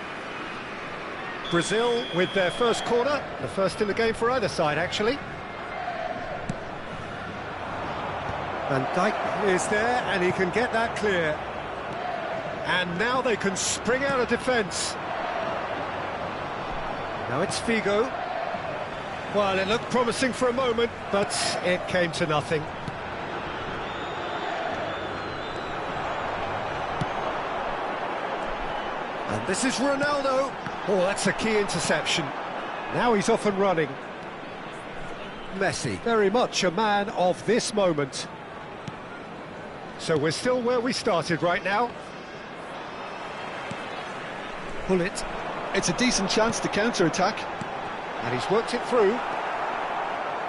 Brazil with their first corner, the first in the game for either side, actually. Van Dijk is there, and he can get that clear. And now they can spring out of defence. Now it's Figo. Well, it looked promising for a moment, but it came to nothing. And this is Ronaldo. Oh, that's a key interception. Now he's off and running. Messi, very much a man of this moment. So we're still where we started right now. Hullet. It's a decent chance to counter-attack. And he's worked it through.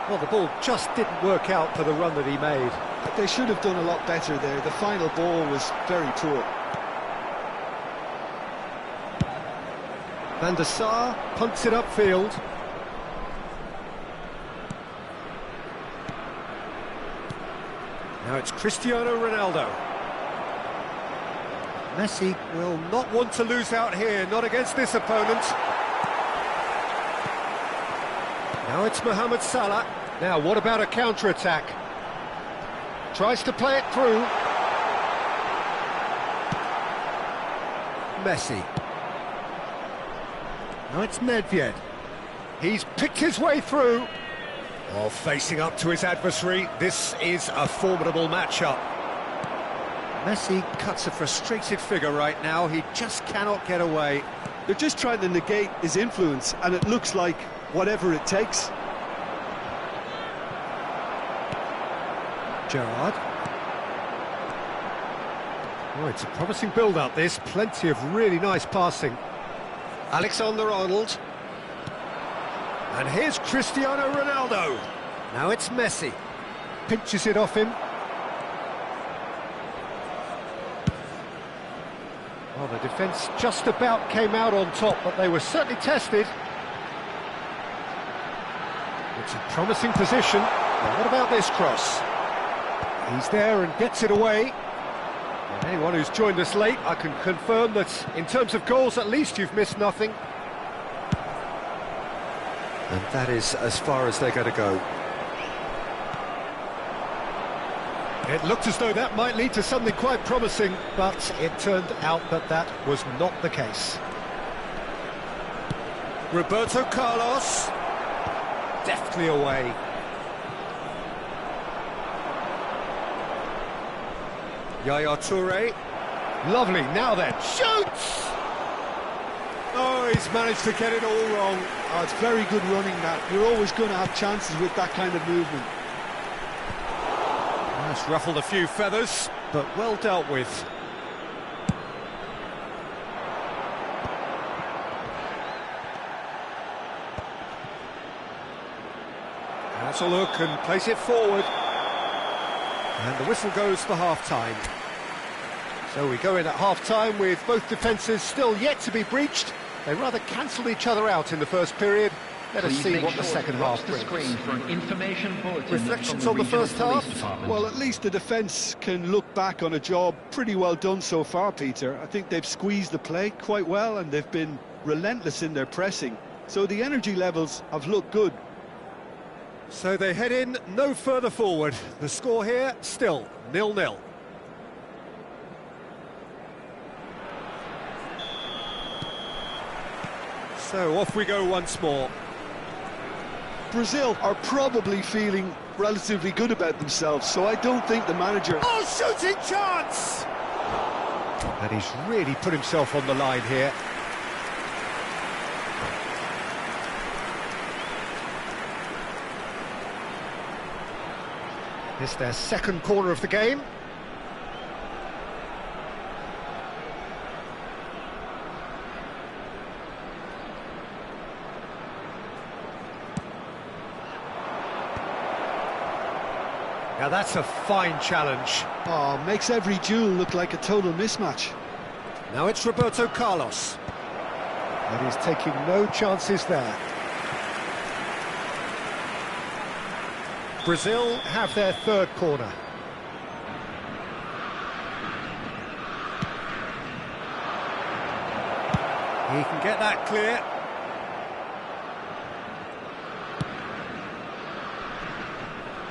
Well, the ball just didn't work out for the run that he made. They should have done a lot better there. The final ball was very poor. Van der Sar punts it upfield. Now it's Cristiano Ronaldo. Messi will not want to lose out here, not against this opponent. Now it's Mohamed Salah. Now, what about a counter-attack? Tries to play it through. Messi. Now it's Nedved. He's picked his way through. Oh, facing up to his adversary. This is a formidable matchup. Messi cuts a frustrated figure right now. He just cannot get away. They're just trying to negate his influence, and it looks like whatever it takes. Gerrard. Oh, it's a promising build-up, this. Plenty of really nice passing. Alexander-Arnold. And here's Cristiano Ronaldo. Now it's Messi. Pinches it off him. Well, the defence just about came out on top, but they were certainly tested. It's a promising position. Well, what about this cross? He's there and gets it away. And anyone who's joined us late, I can confirm that in terms of goals, at least you've missed nothing. And that is as far as they're going to go. It looked as though that might lead to something quite promising, but it turned out that that was not the case. Roberto Carlos. Deftly away. Yaya Toure. Lovely, now then, shoots! Oh, he's managed to get it all wrong. Oh, it's very good running, that. You're always going to have chances with that kind of movement. That's ruffled a few feathers, but well dealt with. That's a look and place it forward. And the whistle goes for half-time. So we go in at half-time with both defences still yet to be breached. They rather cancelled each other out in the first period. Let us see what the second half brings. For an information bulletin Reflections on the first half? Well, at least the defence can look back on a job pretty well done so far, Peter. I think they've squeezed the play quite well and they've been relentless in their pressing. So the energy levels have looked good. So they head in no further forward. The score here, still 0-0. So off we go once more. Brazil are probably feeling relatively good about themselves, so I don't think the manager... Oh, shooting chance! And he's really put himself on the line here. It's their second corner of the game. Now that's a fine challenge. Oh, makes every duel look like a total mismatch. Now it's Roberto Carlos. And he's taking no chances there. Brazil have their third corner. He can get that clear.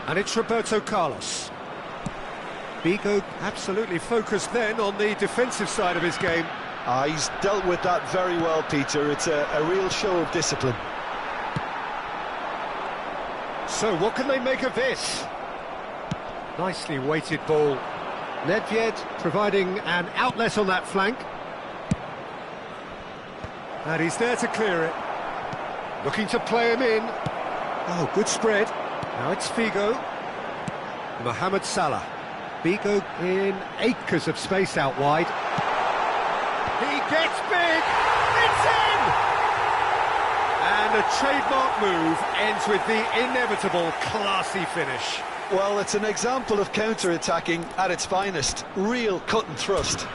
And it's Roberto Carlos. Figo absolutely focused then on the defensive side of his game. He's dealt with that very well, Peter. It's a real show of discipline. So what can they make of this? Nicely weighted ball. Nedved providing an outlet on that flank. And he's there to clear it. Looking to play him in. Oh, good spread. Now it's Figo. Mohamed Salah. Figo in acres of space out wide. He gets big! It's in! And a trademark move ends with the inevitable classy finish. Well, it's an example of counter-attacking at its finest. Real cut and thrust.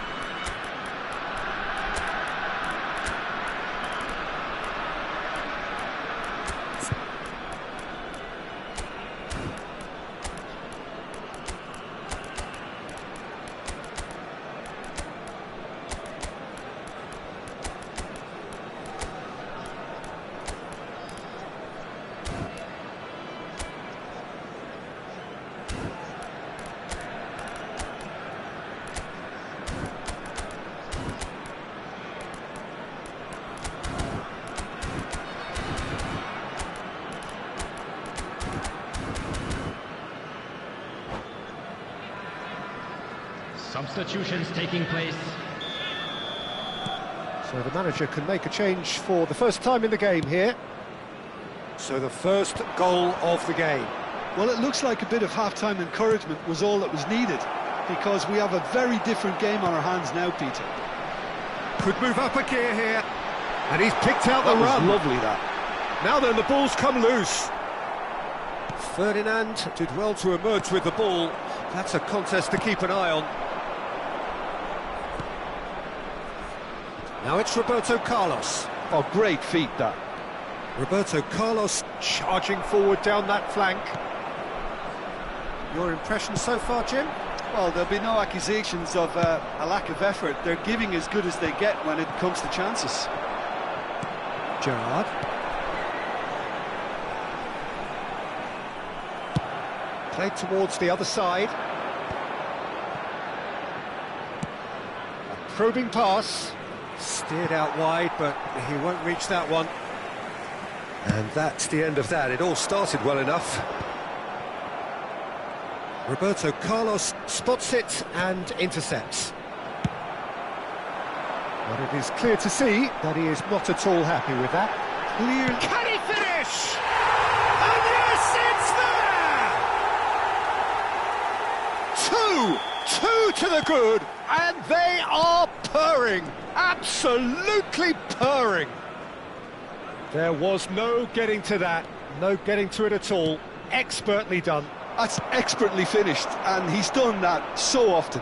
Substitutions taking place. So the manager can make a change for the first time in the game here. So the first goal of the game. Well, it looks like a bit of half-time encouragement was all that was needed, because we have a very different game on our hands now, Peter. Could move up a gear here. And he's picked out the run. Lovely, that. Now then, the ball's come loose. Ferdinand did well to emerge with the ball. That's a contest to keep an eye on. Now it's Roberto Carlos. Oh, great feat, that. Roberto Carlos charging forward down that flank. Your impression so far, Jim? Well, there'll be no accusations of a lack of effort. They're giving as good as they get when it comes to chances. Gerrard. Played towards the other side. A probing pass. Steered out wide, but he won't reach that one. And that's the end of that. It all started well enough. Roberto Carlos spots it and intercepts. But it is clear to see that he is not at all happy with that. Clear. Can he finish? And yes, it's there! Two to the good, and they are purring. Absolutely purring. There was no getting to that, no getting to it at all. Expertly done. That's expertly finished, and he's done that so often.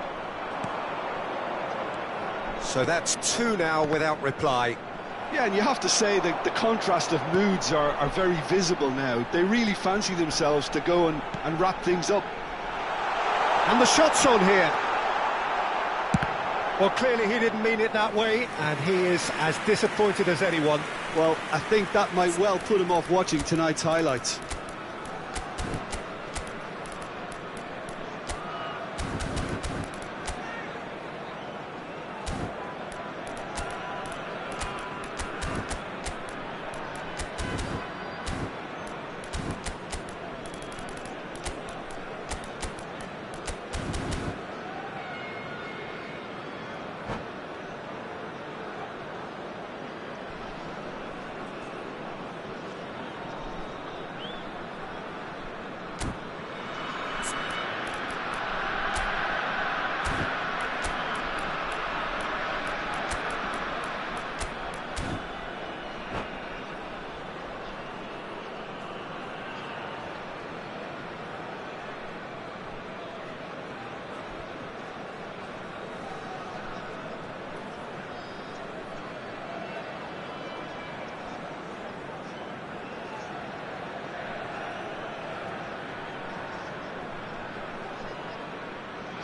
So that's two now without reply. Yeah, and you have to say that the contrast of moods are very visible now. They really fancy themselves to go and wrap things up. And the shot's on here. Well, clearly he didn't mean it that way, and he is as disappointed as anyone. Well, I think that might well put him off watching tonight's highlights.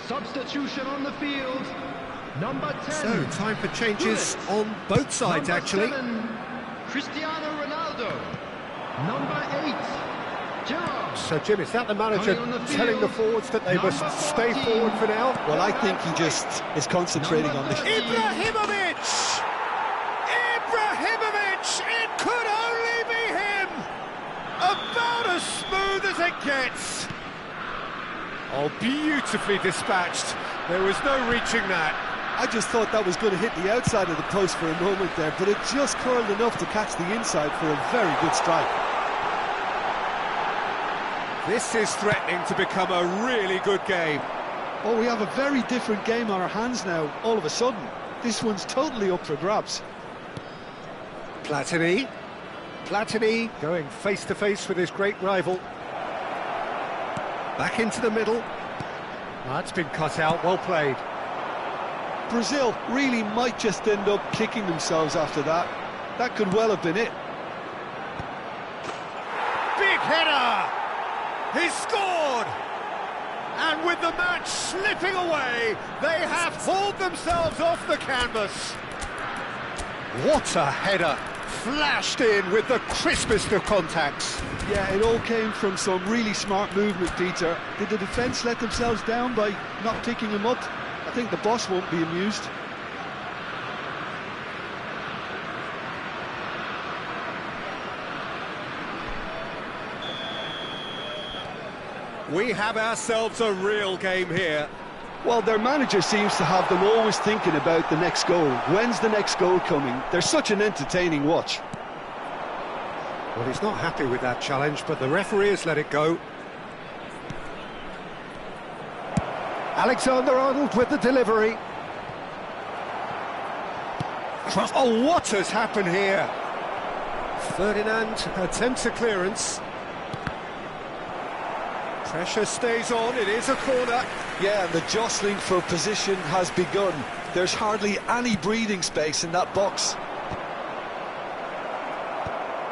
Substitution on the field. Number 10. So, time for changes on both sides, Number actually. 7, Cristiano Ronaldo. Number 8, Gerrard. So, Jim, is that the manager Coming on the telling the field, forwards that they must number stay 14. forward for now? Well, I think he just is concentrating on this. Ibrahimovic! Ibrahimovic! It could only be him! About as smooth as it gets. Oh, beautifully dispatched. There was no reaching that. I just thought that was going to hit the outside of the post for a moment there, but it just curled enough to catch the inside for a very good strike. This is threatening to become a really good game. Oh, we have a very different game on our hands now, all of a sudden. This one's totally up for grabs. Platini. Platini going face-to-face with his great rival. Back into the middle. That's been cut out, well played. Brazil really might just end up kicking themselves after that. That could well have been it. Big header! He's scored! And with the match slipping away, they have hauled themselves off the canvas. What a header! Flashed in with the crispest of contacts. Yeah, it all came from some really smart movement, Peter. Did the defence let themselves down by not picking him up? I think the boss won't be amused. We have ourselves a real game here. Well, their manager seems to have them always thinking about the next goal. When's the next goal coming? They're such an entertaining watch. Well, he's not happy with that challenge, but the referee has let it go. Alexander-Arnold with the delivery. Oh, what has happened here? Ferdinand attempts a clearance. Pressure stays on, it is a corner. Yeah, and the jostling for position has begun. There's hardly any breathing space in that box.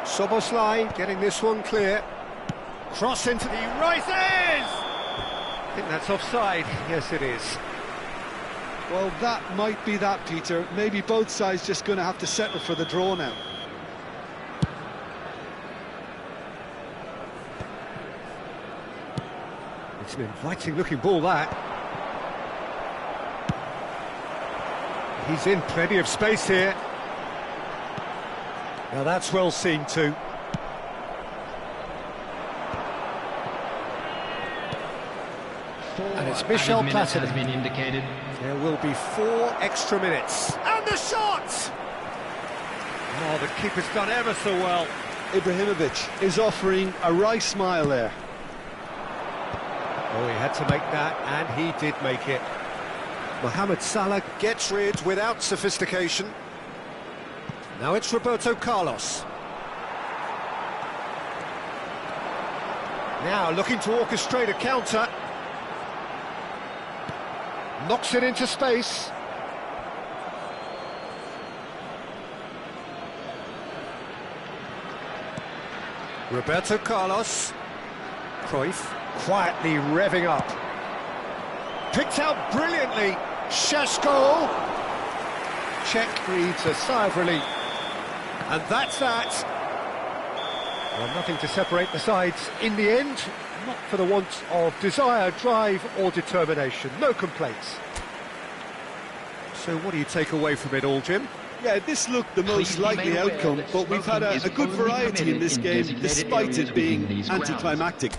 Szoboszlai getting this one clear. Cross into the rises! I think that's offside. Yes, it is. Well, that might be that, Peter. Maybe both sides just going to have to settle for the draw now. It's an inviting-looking ball, that. He's in plenty of space here. Now that's well seen too. it's Michel minutes has Platini. been indicated. There will be 4 extra minutes. And the shot! Oh, the keeper's done ever so well. Ibrahimovic is offering a wry smile there. Oh, he had to make that, and he did make it. Mohamed Salah gets rid without sophistication. Now it's Roberto Carlos. Now looking to orchestrate a counter. Knocks it into space. Roberto Carlos. Cruyff quietly revving up. Picked out brilliantly. Šeško. Czech breathes a sigh of relief. And that's that. Well, nothing to separate the sides in the end. Not for the want of desire, drive or determination. No complaints. So what do you take away from it all, Jim? Yeah, this looked the most likely outcome, but we've had a good variety in this game, despite it being anticlimactic.